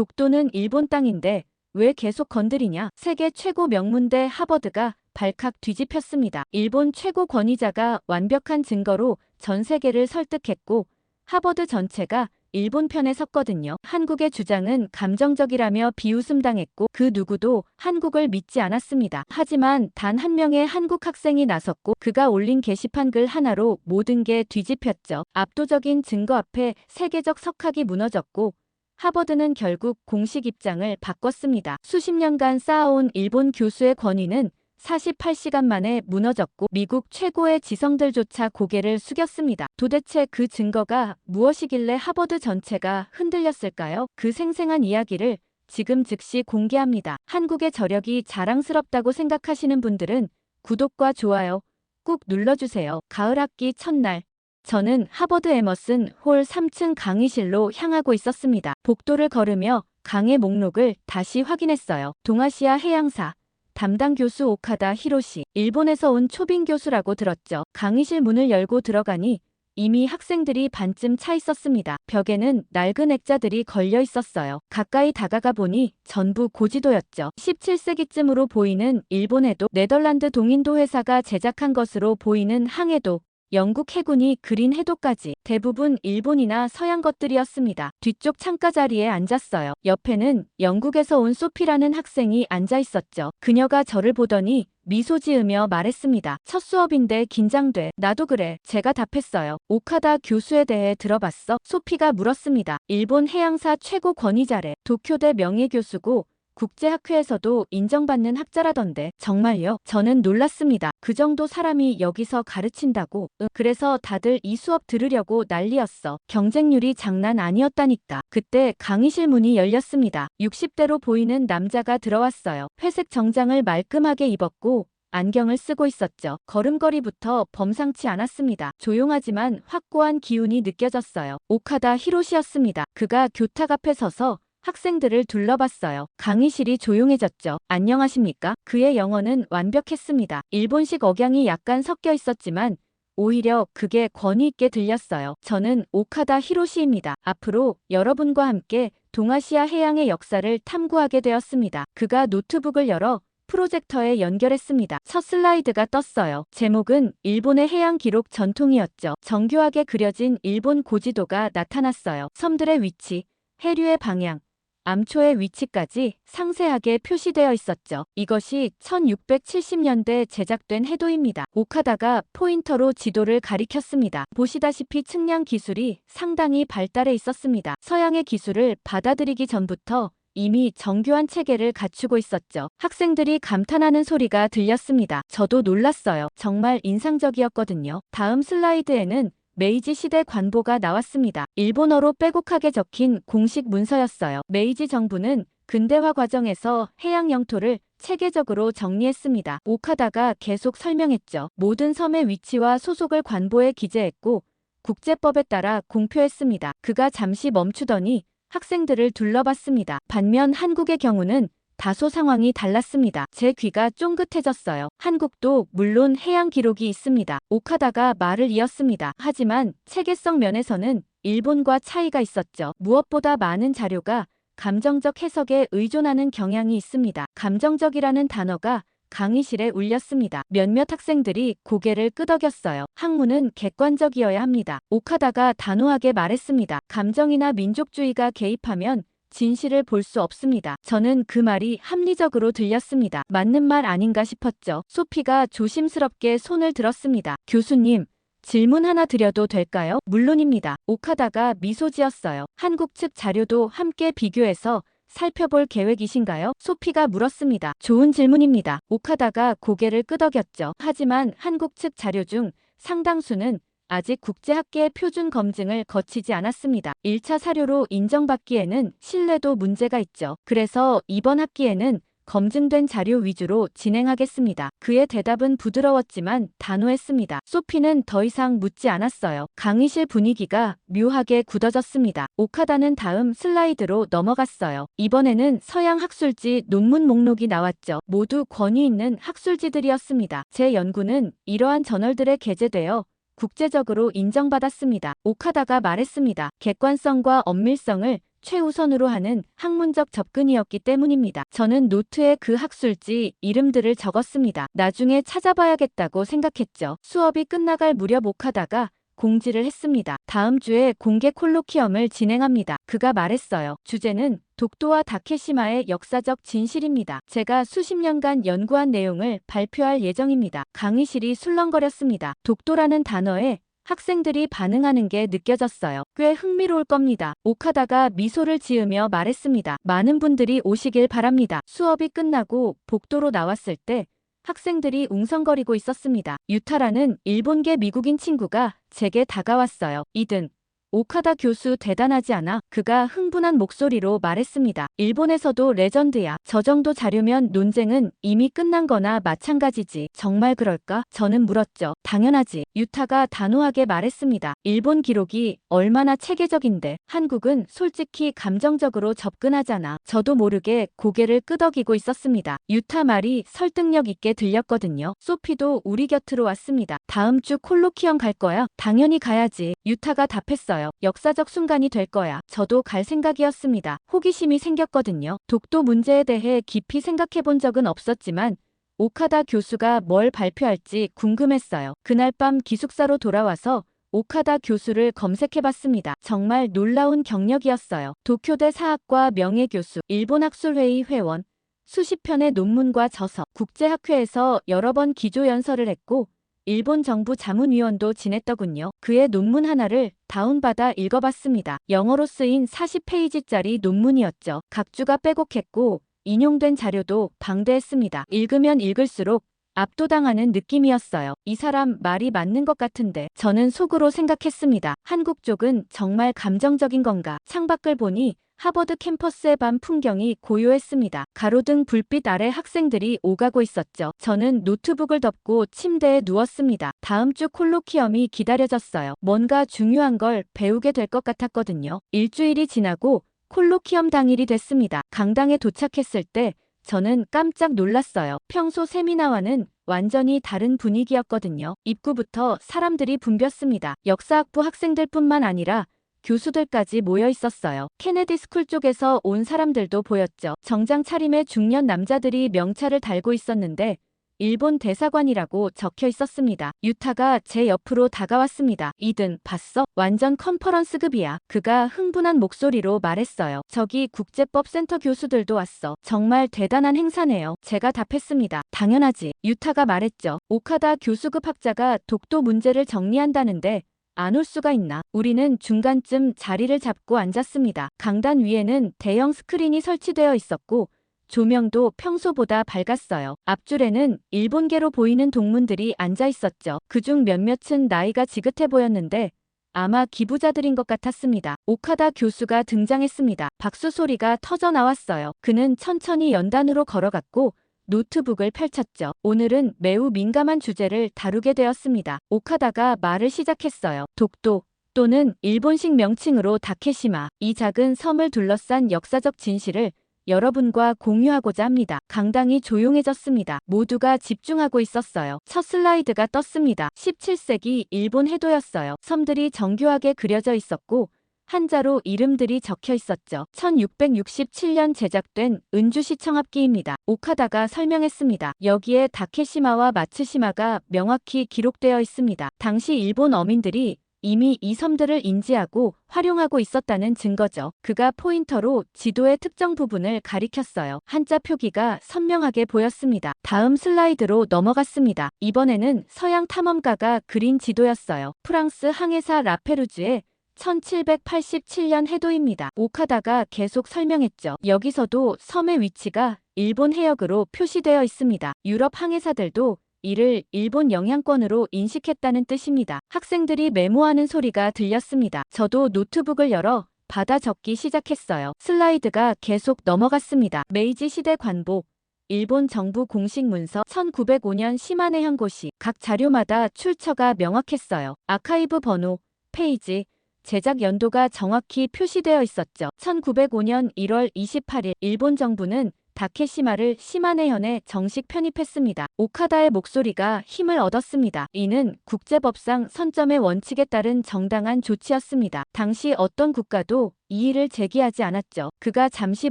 독도는 일본 땅인데 왜 계속 건드리냐? 세계 최고 명문대 하버드가 발칵 뒤집혔습니다. 일본 최고 권위자가 완벽한 증거로 전 세계를 설득했고 하버드 전체가 일본 편에 섰거든요. 한국의 주장은 감정적이라며 비웃음당했고 그 누구도 한국을 믿지 않았습니다. 하지만 단 한 명의 한국 학생이 나섰고 그가 올린 게시판 글 하나로 모든 게 뒤집혔죠. 압도적인 증거 앞에 세계적 석학이 무너졌고 하버드는 결국 공식 입장을 바꿨습니다. 수십 년간 쌓아온 일본 교수의 권위는 48시간 만에 무너졌고 미국 최고의 지성들조차 고개를 숙였습니다. 도대체 그 증거가 무엇이길래 하버드 전체가 흔들렸을까요? 그 생생한 이야기를 지금 즉시 공개합니다. 한국의 저력이 자랑스럽다고 생각하시는 분들은 구독과 좋아요 꾹 눌러주세요. 가을 학기 첫날 저는 하버드 에머슨 홀 3층 강의실로 향하고 있었습니다. 복도를 걸으며 강의 목록을 다시 확인했어요. 동아시아 해양사 담당 교수 오카다 히로시, 일본에서 온 초빙 교수라고 들었죠. 강의실 문을 열고 들어가니 이미 학생들이 반쯤 차 있었습니다. 벽에는 낡은 액자들이 걸려 있었어요. 가까이 다가가 보니 전부 고지도였죠. 17세기쯤으로 보이는 일본해도, 네덜란드 동인도 회사가 제작한 것으로 보이는 항해도, 영국 해군이 그린 해도까지 대부분 일본이나 서양 것들이었습니다. 뒤쪽 창가 자리에 앉았어요. 옆에는 영국에서 온 소피라는 학생이 앉아 있었죠. 그녀가 저를 보더니 미소 지으며 말했습니다. 첫 수업인데 긴장돼. 나도 그래. 제가 답했어요. 오카다 교수에 대해 들어봤어? 소피가 물었습니다. 일본 해양사 최고 권위자래. 도쿄대 명예교수고 국제학회에서도 인정받는 학자라던데. 정말요? 저는 놀랐습니다. 그 정도 사람이 여기서 가르친다고? 그래서 다들 이 수업 들으려고 난리였어. 경쟁률이 장난 아니었다니까. 그때 강의실 문이 열렸습니다. 60대로 보이는 남자가 들어왔어요. 회색 정장을 말끔하게 입었고 안경을 쓰고 있었죠. 걸음걸이부터 범상치 않았습니다. 조용하지만 확고한 기운이 느껴졌어요. 오카다 히로시였습니다. 그가 교탁 앞에 서서 학생들을 둘러봤어요. 강의실이 조용해졌죠. 안녕하십니까? 그의 영어는 완벽했습니다. 일본식 억양이 약간 섞여 있었지만 오히려 그게 권위 있게 들렸어요. 저는 오카다 히로시입니다. 앞으로 여러분과 함께 동아시아 해양의 역사를 탐구하게 되었습니다. 그가 노트북을 열어 프로젝터에 연결했습니다. 첫 슬라이드가 떴어요. 제목은 일본의 해양 기록 전통이었죠. 정교하게 그려진 일본 고지도가 나타났어요. 섬들의 위치, 해류의 방향, 암초의 위치까지 상세하게 표시되어 있었죠. 이것이 1670년대 제작된 해도입니다. 오카다가 포인터로 지도를 가리켰습니다. 보시다시피 측량 기술이 상당히 발달해 있었습니다. 서양의 기술을 받아들이기 전부터 이미 정교한 체계를 갖추고 있었죠. 학생들이 감탄하는 소리가 들렸습니다. 저도 놀랐어요. 정말 인상적이었거든요. 다음 슬라이드에는 메이지 시대 관보가 나왔습니다. 일본어로 빼곡하게 적힌 공식 문서였어요. 메이지 정부는 근대화 과정에서 해양 영토를 체계적으로 정리했습니다. 오카다가 계속 설명했죠. 모든 섬의 위치와 소속을 관보에 기재했고 국제법에 따라 공표했습니다. 그가 잠시 멈추더니 학생들을 둘러봤습니다. 반면 한국의 경우는 다소 상황이 달랐습니다. 제 귀가 쫑긋해졌어요. 한국도 물론 해양 기록이 있습니다. 오카다가 말을 이었습니다. 하지만 체계성 면에서는 일본과 차이가 있었죠. 무엇보다 많은 자료가 감정적 해석에 의존하는 경향이 있습니다. 감정적이라는 단어가 강의실에 울렸습니다. 몇몇 학생들이 고개를 끄덕였어요. 학문은 객관적이어야 합니다. 오카다가 단호하게 말했습니다. 감정이나 민족주의가 개입하면 진실을 볼 수 없습니다. 저는 그 말이 합리적으로 들렸습니다. 맞는 말 아닌가 싶었죠. 소피가 조심스럽게 손을 들었습니다. 교수님, 질문 하나 드려도 될까요? 물론입니다. 오카다가 미소 지었어요. 한국 측 자료도 함께 비교해서 살펴볼 계획이신가요? 소피가 물었습니다. 좋은 질문입니다. 오카다가 고개를 끄덕였죠. 하지만 한국 측 자료 중 상당수는 아직 국제학계의 표준 검증을 거치지 않았습니다. 1차 사료로 인정받기에는 신뢰도 문제가 있죠. 그래서 이번 학기에는 검증된 자료 위주로 진행하겠습니다. 그의 대답은 부드러웠지만 단호했습니다. 소피는 더 이상 묻지 않았어요. 강의실 분위기가 묘하게 굳어졌습니다. 오카다는 다음 슬라이드로 넘어갔어요. 이번에는 서양 학술지 논문 목록이 나왔죠. 모두 권위 있는 학술지들이었습니다. 제 연구는 이러한 저널들에 게재되어 국제적으로 인정받았습니다. 오카다가 말했습니다. 객관성과 엄밀성을 최우선으로 하는 학문적 접근이었기 때문입니다. 저는 노트에 그 학술지 이름들을 적었습니다. 나중에 찾아봐야겠다고 생각했죠. 수업이 끝나갈 무렵 오카다가 공지를 했습니다. 다음 주에 공개 콜로퀴엄을 진행합니다. 그가 말했어요. 주제는 독도와 다케시마의 역사적 진실입니다. 제가 수십 년간 연구한 내용을 발표할 예정입니다. 강의실이 술렁거렸습니다. 독도라는 단어에 학생들이 반응하는 게 느껴졌어요. 꽤 흥미로울 겁니다. 오카다가 미소를 지으며 말했습니다. 많은 분들이 오시길 바랍니다. 수업이 끝나고 복도로 나왔을 때 학생들이 웅성거리고 있었습니다. 유타라는 일본계 미국인 친구가 제게 다가왔어요. 이든, 오카다 교수 대단하지 않아? 그가 흥분한 목소리로 말했습니다. 일본에서도 레전드야. 저 정도 자료면 논쟁은 이미 끝난 거나 마찬가지지. 정말 그럴까? 저는 물었죠. 당연하지. 유타가 단호하게 말했습니다. 일본 기록이 얼마나 체계적인데 한국은 솔직히 감정적으로 접근하잖아. 저도 모르게 고개를 끄덕이고 있었습니다. 유타 말이 설득력 있게 들렸거든요. 소피도 우리 곁으로 왔습니다. 다음 주 콜로퀴엄 갈 거야? 당연히 가야지. 유타가 답했어요. 역사적 순간이 될 거야. 저도 갈 생각이었습니다. 호기심이 생겼거든요. 독도 문제에 대해 깊이 생각해 본 적은 없었지만 오카다 교수가 뭘 발표할지 궁금했어요. 그날 밤 기숙사로 돌아와서 오카다 교수를 검색해봤습니다. 정말 놀라운 경력이었어요. 도쿄대 사학과 명예교수, 일본학술회의 회원, 수십 편의 논문과 저서, 국제학회에서 여러 번 기조연설을 했고 일본 정부 자문위원도 지냈더군요. 그의 논문 하나를 다운받아 읽어봤습니다. 영어로 쓰인 40페이지짜리 논문이었죠. 각주가 빼곡했고 인용된 자료도 방대했습니다. 읽으면 읽을수록 압도당하는 느낌이었어요. 이 사람 말이 맞는 것 같은데 저는 속으로 생각했습니다. 한국 쪽은 정말 감정적인 건가? 창밖을 보니 하버드 캠퍼스의 밤 풍경이 고요했습니다. 가로등 불빛 아래 학생들이 오가고 있었죠. 저는 노트북을 덮고 침대에 누웠습니다. 다음 주 콜로퀴엄이 기다려졌어요. 뭔가 중요한 걸 배우게 될 것 같았거든요. 일주일이 지나고 콜로퀴엄 당일이 됐습니다. 강당에 도착했을 때 저는 깜짝 놀랐어요. 평소 세미나와는 완전히 다른 분위기였거든요. 입구부터 사람들이 붐볐습니다. 역사학부 학생들뿐만 아니라 교수들까지 모여 있었어요. 케네디 스쿨 쪽에서 온 사람들도 보였죠. 정장 차림의 중년 남자들이 명찰을 달고 있었는데 일본 대사관이라고 적혀 있었습니다. 유타가 제 옆으로 다가왔습니다. 이든, 봤어? 완전 컨퍼런스급이야. 그가 흥분한 목소리로 말했어요. 저기 국제법센터 교수들도 왔어. 정말 대단한 행사네요. 제가 답했습니다. 당연하지. 유타가 말했죠. 오카다 교수급 학자가 독도 문제를 정리한다는데 안 올 수가 있나? 우리는 중간쯤 자리를 잡고 앉았습니다. 강단 위에는 대형 스크린이 설치되어 있었고 조명도 평소보다 밝았어요. 앞줄에는 일본계로 보이는 동문들이 앉아 있었죠. 그중 몇몇은 나이가 지긋해 보였는데 아마 기부자들인 것 같았습니다. 오카다 교수가 등장했습니다. 박수 소리가 터져 나왔어요. 그는 천천히 연단으로 걸어갔고 노트북을 펼쳤죠. 오늘은 매우 민감한 주제를 다루게 되었습니다. 오카다가 말을 시작했어요. 독도 또는 일본식 명칭으로 다케시마, 이 작은 섬을 둘러싼 역사적 진실을 여러분과 공유하고자 합니다. 강당이 조용해졌습니다. 모두가 집중하고 있었어요. 첫 슬라이드가 떴습니다. 17세기 일본 해도였어요. 섬들이 정교하게 그려져 있었고 한자로 이름들이 적혀 있었죠. 1667년 제작된 은주시 청합기입니다. 오카다가 설명했습니다. 여기에 다케시마와 마츠시마가 명확히 기록되어 있습니다. 당시 일본 어민들이 이미 이 섬들을 인지하고 활용하고 있었다는 증거죠. 그가 포인터로 지도의 특정 부분을 가리켰어요. 한자 표기가 선명하게 보였습니다. 다음 슬라이드로 넘어갔습니다. 이번에는 서양 탐험가가 그린 지도였어요. 프랑스 항해사 라페루즈의 1787년 해도입니다. 오카다가 계속 설명했죠. 여기서도 섬의 위치가 일본 해역으로 표시되어 있습니다. 유럽 항해사들도 이를 일본 영향권으로 인식했다는 뜻입니다. 학생들이 메모하는 소리가 들렸습니다. 저도 노트북을 열어 받아 적기 시작했어요. 슬라이드가 계속 넘어갔습니다. 메이지 시대 관복, 일본 정부 공식 문서, 1905년 시마네 현고시, 각 자료마다 출처가 명확했어요. 아카이브 번호, 페이지, 제작 연도가 정확히 표시되어 있었죠. 1905년 1월 28일 일본 정부는 다케시마를 시마네현에 정식 편입했습니다. 오카다의 목소리가 힘을 얻었습니다. 이는 국제법상 선점의 원칙에 따른 정당한 조치였습니다. 당시 어떤 국가도 이의를 제기하지 않았죠. 그가 잠시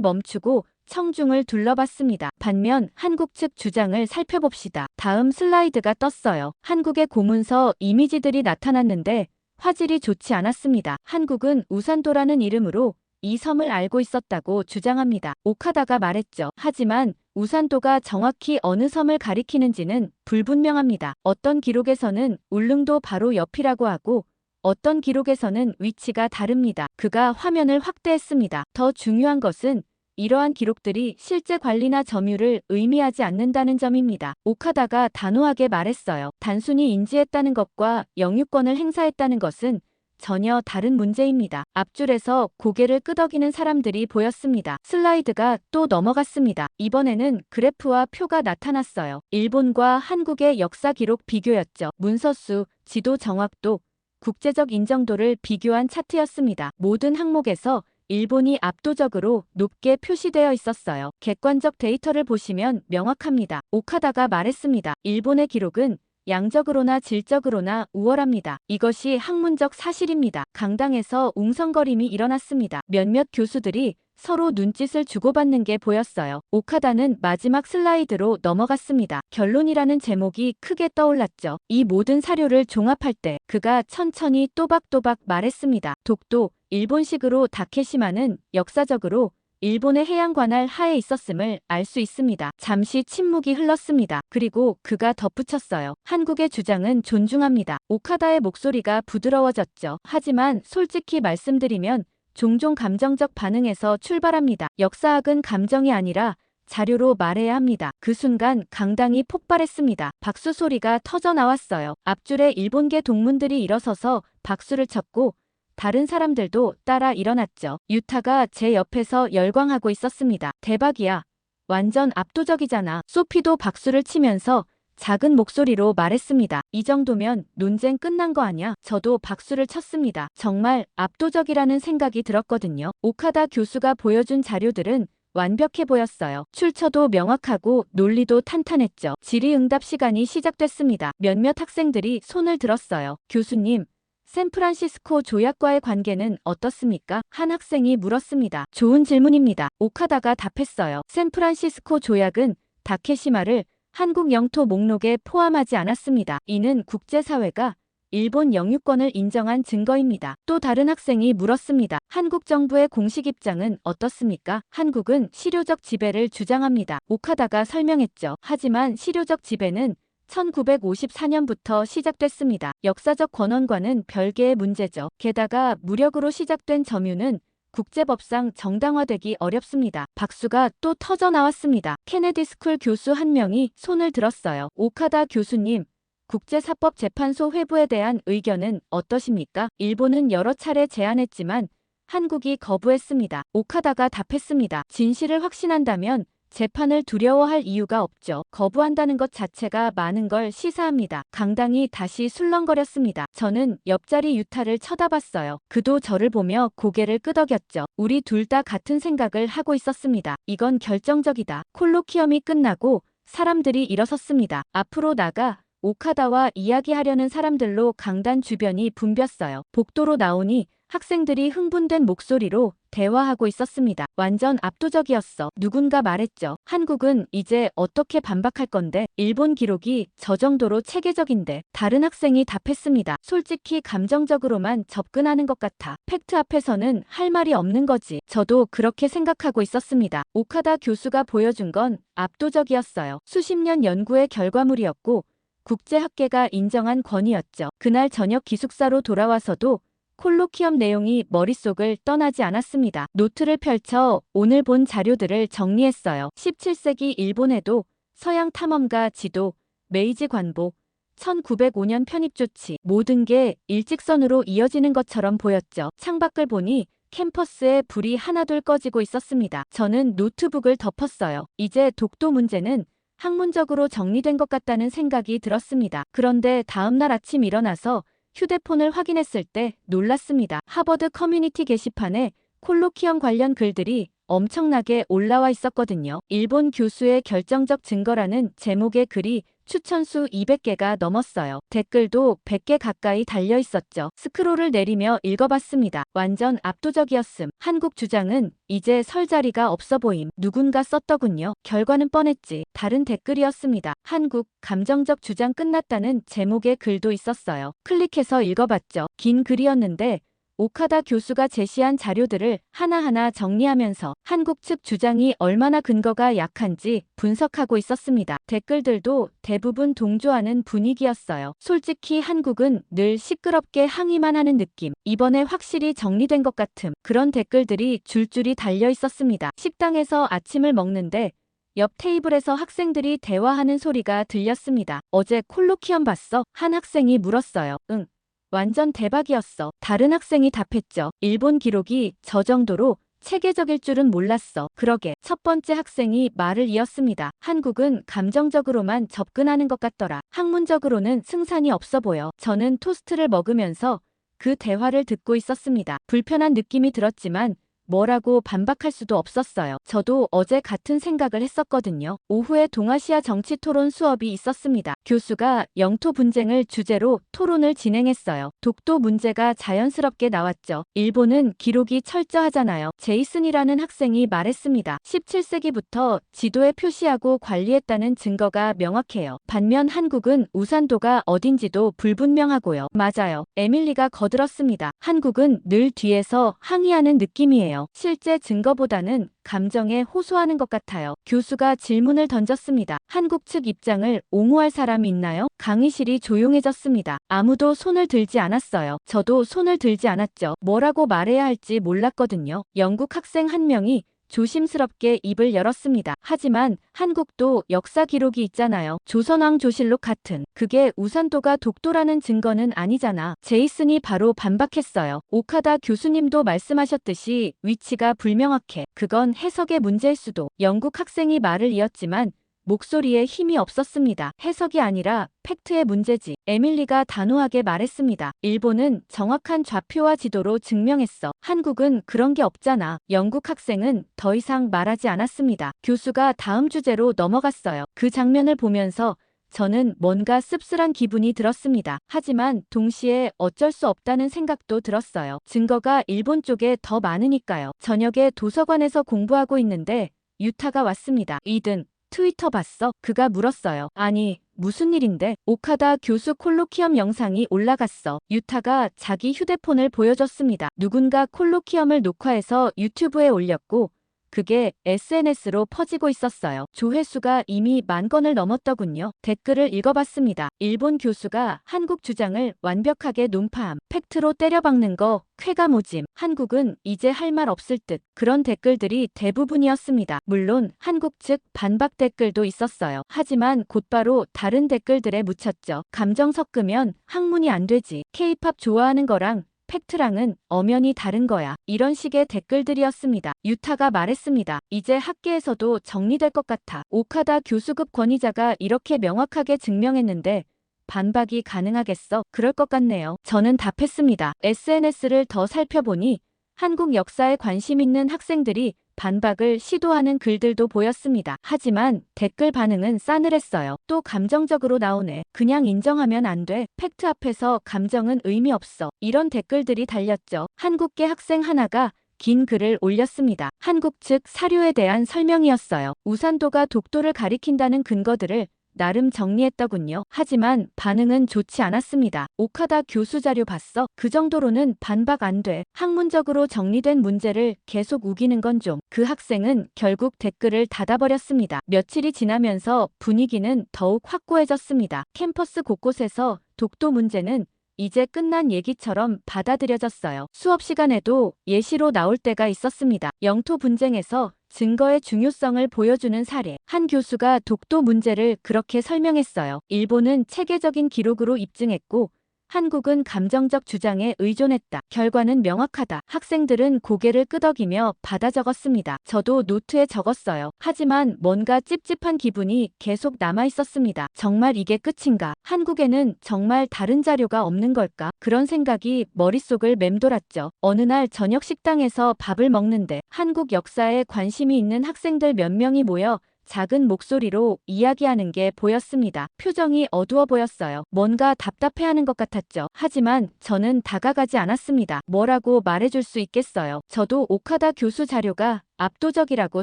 멈추고 청중을 둘러봤습니다. 반면 한국 측 주장을 살펴봅시다. 다음 슬라이드가 떴어요. 한국의 고문서 이미지들이 나타났는데 화질이 좋지 않았습니다. 한국은 우산도라는 이름으로 이 섬을 알고 있었다고 주장합니다. 오카다가 말했죠. 하지만 우산도가 정확히 어느 섬을 가리키는지는 불분명합니다. 어떤 기록에서는 울릉도 바로 옆이라고 하고 어떤 기록에서는 위치가 다릅니다. 그가 화면을 확대했습니다. 더 중요한 것은 이러한 기록들이 실제 관리나 점유를 의미하지 않는다는 점입니다. 오카다가 단호하게 말했어요. 단순히 인지했다는 것과 영유권을 행사했다는 것은 전혀 다른 문제입니다. 앞줄에서 고개를 끄덕이는 사람들이 보였습니다. 슬라이드가 또 넘어갔습니다. 이번에는 그래프와 표가 나타났어요. 일본과 한국의 역사 기록 비교였죠. 문서수, 지도 정확도, 국제적 인정도를 비교한 차트였습니다. 모든 항목에서 일본이 압도적으로 높게 표시되어 있었어요. 객관적 데이터를 보시면 명확합니다. 오카다가 말했습니다. 일본의 기록은 양적으로나 질적으로나 우월합니다. 이것이 학문적 사실입니다. 강당에서 웅성거림이 일어났습니다. 몇몇 교수들이 서로 눈짓을 주고받는 게 보였어요. 오카다는 마지막 슬라이드로 넘어갔습니다. 결론이라는 제목이 크게 떠올랐죠. 이 모든 사료를 종합할 때 그가 천천히 또박또박 말했습니다. 독도, 일본식으로 다케시마는 역사적으로 일본의 해양 관할 하에 있었음을 알 수 있습니다. 잠시 침묵이 흘렀습니다. 그리고 그가 덧붙였어요. 한국의 주장은 존중합니다. 오카다의 목소리가 부드러워졌죠. 하지만 솔직히 말씀드리면 종종 감정적 반응에서 출발합니다. 역사학은 감정이 아니라 자료로 말해야 합니다. 그 순간 강당이 폭발했습니다. 박수 소리가 터져 나왔어요. 앞줄에 일본계 동문들이 일어서서 박수를 쳤고 다른 사람들도 따라 일어났죠. 유타가 제 옆에서 열광하고 있었습니다. 대박이야. 완전 압도적이잖아. 소피도 박수를 치면서 작은 목소리로 말했습니다. 이 정도면 논쟁 끝난 거 아냐? 저도 박수를 쳤습니다. 정말 압도적이라는 생각이 들었거든요. 오카다 교수가 보여준 자료들은 완벽해 보였어요. 출처도 명확하고 논리도 탄탄했죠. 질의응답 시간이 시작됐습니다. 몇몇 학생들이 손을 들었어요. 교수님, 샌프란시스코 조약과의 관계는 어떻습니까? 한 학생이 물었습니다. 좋은 질문입니다. 오카다가 답했어요. 샌프란시스코 조약은 다케시마를 한국 영토 목록에 포함하지 않았습니다. 이는 국제사회가 일본 영유권을 인정한 증거입니다. 또 다른 학생이 물었습니다. 한국 정부의 공식 입장은 어떻습니까? 한국은 실효적 지배를 주장합니다. 오카다가 설명했죠. 하지만 실효적 지배는 1954년부터 시작됐습니다. 역사적 권한과는 별개의 문제죠. 게다가 무력으로 시작된 점유는 국제법상 정당화되기 어렵습니다. 박수가 또 터져 나왔습니다. 케네디 스쿨 교수 한 명이 손을 들었어요. 오카다 교수님, 국제사법재판소 회부에 대한 의견은 어떠십니까? 일본은 여러 차례 제안했지만 한국이 거부했습니다. 오카다가 답했습니다. 진실을 확신한다면 재판을 두려워할 이유가 없죠. 거부한다는 것 자체가 많은 걸 시사합니다. 강당이 다시 술렁거렸습니다. 저는 옆자리 유타를 쳐다봤어요. 그도 저를 보며 고개를 끄덕였죠. 우리 둘 다 같은 생각을 하고 있었습니다. 이건 결정적이다. 콜로키엄이 끝나고 사람들이 일어섰습니다. 앞으로 나가 오카다와 이야기하려는 사람들로 강단 주변이 붐볐어요. 복도로 나오니 학생들이 흥분된 목소리로 대화하고 있었습니다. 완전 압도적이었어. 누군가 말했죠. 한국은 이제 어떻게 반박할 건데? 일본 기록이 저 정도로 체계적인데. 다른 학생이 답했습니다. 솔직히 감정적으로만 접근하는 것 같아. 팩트 앞에서는 할 말이 없는 거지. 저도 그렇게 생각하고 있었습니다. 오카다 교수가 보여준 건 압도적이었어요. 수십 년 연구의 결과물이었고 국제학계가 인정한 권위였죠. 그날 저녁 기숙사로 돌아와서도 콜로키엄 내용이 머릿속을 떠나지 않았습니다. 노트를 펼쳐 오늘 본 자료들을 정리했어요. 17세기 일본에도 서양 탐험가 지도, 메이지 관보, 1905년 편입 조치, 모든 게 일직선으로 이어지는 것처럼 보였죠. 창밖을 보니 캠퍼스에 불이 하나둘 꺼지고 있었습니다. 저는 노트북을 덮었어요. 이제 독도 문제는 학문적으로 정리된 것 같다는 생각이 들었습니다. 그런데 다음날 아침 일어나서 휴대폰을 확인했을 때 놀랐습니다. 하버드 커뮤니티 게시판에 콜로키엄 관련 글들이 엄청나게 올라와 있었거든요. 일본 교수의 결정적 증거라는 제목의 글이 추천수 200개가 넘었어요. 댓글도 100개 가까이 달려 있었죠. 스크롤을 내리며 읽어봤습니다. 완전 압도적이었음. 한국 주장은 이제 설 자리가 없어 보임. 누군가 썼더군요. 결과는 뻔했지. 다른 댓글이었습니다. 한국 감정적 주장 끝났다는 제목의 글도 있었어요. 클릭해서 읽어봤죠. 긴 글이었는데 오카다 교수가 제시한 자료들을 하나하나 정리하면서 한국 측 주장이 얼마나 근거가 약한지 분석하고 있었습니다. 댓글들도 대부분 동조하는 분위기였어요. 솔직히 한국은 늘 시끄럽게 항의만 하는 느낌. 이번에 확실히 정리된 것 같음. 그런 댓글들이 줄줄이 달려 있었습니다. 식당에서 아침을 먹는데 옆 테이블에서 학생들이 대화하는 소리가 들렸습니다. 어제 콜로키엄 봤어? 한 학생이 물었어요. 응. 완전 대박이었어. 다른 학생이 답했죠. 일본 기록이 저 정도로 체계적일 줄은 몰랐어. 그러게. 첫 번째 학생이 말을 이었습니다. 한국은 감정적으로만 접근하는 것 같더라. 학문적으로는 승산이 없어 보여. 저는 토스트를 먹으면서 그 대화를 듣고 있었습니다. 불편한 느낌이 들었지만 뭐라고 반박할 수도 없었어요. 저도 어제 같은 생각을 했었거든요. 오후에 동아시아 정치 토론 수업이 있었습니다. 교수가 영토 분쟁을 주제로 토론을 진행했어요. 독도 문제가 자연스럽게 나왔죠. 일본은 기록이 철저하잖아요. 제이슨이라는 학생이 말했습니다. 17세기부터 지도에 표시하고 관리했다는 증거가 명확해요. 반면 한국은 우산도가 어딘지도 불분명하고요. 맞아요. 에밀리가 거들었습니다. 한국은 늘 뒤에서 항의하는 느낌이에요. 실제 증거보다는 감정에 호소하는 것 같아요. 교수가 질문을 던졌습니다. 한국 측 입장을 옹호할 사람이 있나요? 강의실이 조용해졌습니다. 아무도 손을 들지 않았어요. 저도 손을 들지 않았죠. 뭐라고 말해야 할지 몰랐거든요. 영국 학생 한 명이 조심스럽게 입을 열었습니다. 하지만 한국도 역사 기록이 있잖아요. 조선왕 조실록 같은. 그게 우산도가 독도라는 증거는 아니잖아. 제이슨이 바로 반박했어요. 오카다 교수님도 말씀하셨듯이 위치가 불명확해. 그건 해석의 문제일 수도. 영국 학생이 말을 이었지만 목소리에 힘이 없었습니다. 해석이 아니라 팩트의 문제지. 에밀리가 단호하게 말했습니다. 일본은 정확한 좌표와 지도로 증명했어. 한국은 그런 게 없잖아. 영국 학생은 더 이상 말하지 않았습니다. 교수가 다음 주제로 넘어갔어요. 그 장면을 보면서 저는 뭔가 씁쓸한 기분이 들었습니다. 하지만 동시에 어쩔 수 없다는 생각도 들었어요. 증거가 일본 쪽에 더 많으니까요. 저녁에 도서관에서 공부하고 있는데 유타가 왔습니다. 이든 트위터 봤어? 그가 물었어요. 아니, 무슨 일인데? 오카다 교수 콜로키엄 영상이 올라갔어. 유타가 자기 휴대폰을 보여줬습니다. 누군가 콜로키엄을 녹화해서 유튜브에 올렸고 그게 SNS로 퍼지고 있었어요. 조회수가 이미 10,000건을 넘었더군요. 댓글을 읽어봤습니다. 일본 교수가 한국 주장을 완벽하게 논파함. 팩트로 때려박는 거 쾌감오짐. 한국은 이제 할 말 없을 듯. 그런 댓글들이 대부분이었습니다. 물론 한국 측 반박 댓글도 있었어요. 하지만 곧바로 다른 댓글들에 묻혔죠. 감정 섞으면 학문이 안 되지. K-팝 좋아하는 거랑 팩트랑은 엄연히 다른 거야. 이런 식의 댓글들이었습니다. 유타가 말했습니다. 이제 학계에서도 정리될 것 같아. 오카다 교수급 권위자가 이렇게 명확하게 증명했는데 반박이 가능하겠어? 그럴 것 같네요. 저는 답했습니다. SNS를 더 살펴보니 한국 역사에 관심 있는 학생들이 반박을 시도하는 글들도 보였습니다. 하지만 댓글 반응은 싸늘했어요. 또 감정적으로 나오네. 그냥 인정하면 안 돼. 팩트 앞에서 감정은 의미 없어. 이런 댓글들이 달렸죠. 한국계 학생 하나가 긴 글을 올렸습니다. 한국 측 사료에 대한 설명이었어요. 우산도가 독도를 가리킨다는 근거들을 나름 정리했더군요. 하지만 반응은 좋지 않았습니다. 오카다 교수 자료 봤어? 그 정도로는 반박 안 돼. 학문적으로 정리된 문제를 계속 우기는 건 좀. 그 학생은 결국 댓글을 닫아버렸습니다. 며칠이 지나면서 분위기는 더욱 확고해졌습니다. 캠퍼스 곳곳에서 독도 문제는 이제 끝난 얘기처럼 받아들여졌어요. 수업 시간에도 예시로 나올 때가 있었습니다. 영토 분쟁에서 증거의 중요성을 보여주는 사례. 한 교수가 독도 문제를 그렇게 설명했어요. 일본은 체계적인 기록으로 입증했고 한국은 감정적 주장에 의존했다. 결과는 명확하다. 학생들은 고개를 끄덕이며 받아 적었습니다. 저도 노트에 적었어요. 하지만 뭔가 찝찝한 기분이 계속 남아 있었습니다. 정말 이게 끝인가? 한국에는 정말 다른 자료가 없는 걸까? 그런 생각이 머릿속을 맴돌았죠. 어느 날 저녁 식당에서 밥을 먹는데 한국 역사에 관심이 있는 학생들 몇 명이 모여 작은 목소리로 이야기하는 게 보였습니다. 표정이 어두워 보였어요. 뭔가 답답해하는 것 같았죠. 하지만 저는 다가가지 않았습니다. 뭐라고 말해줄 수 있겠어요. 저도 오카다 교수 자료가 압도적이라고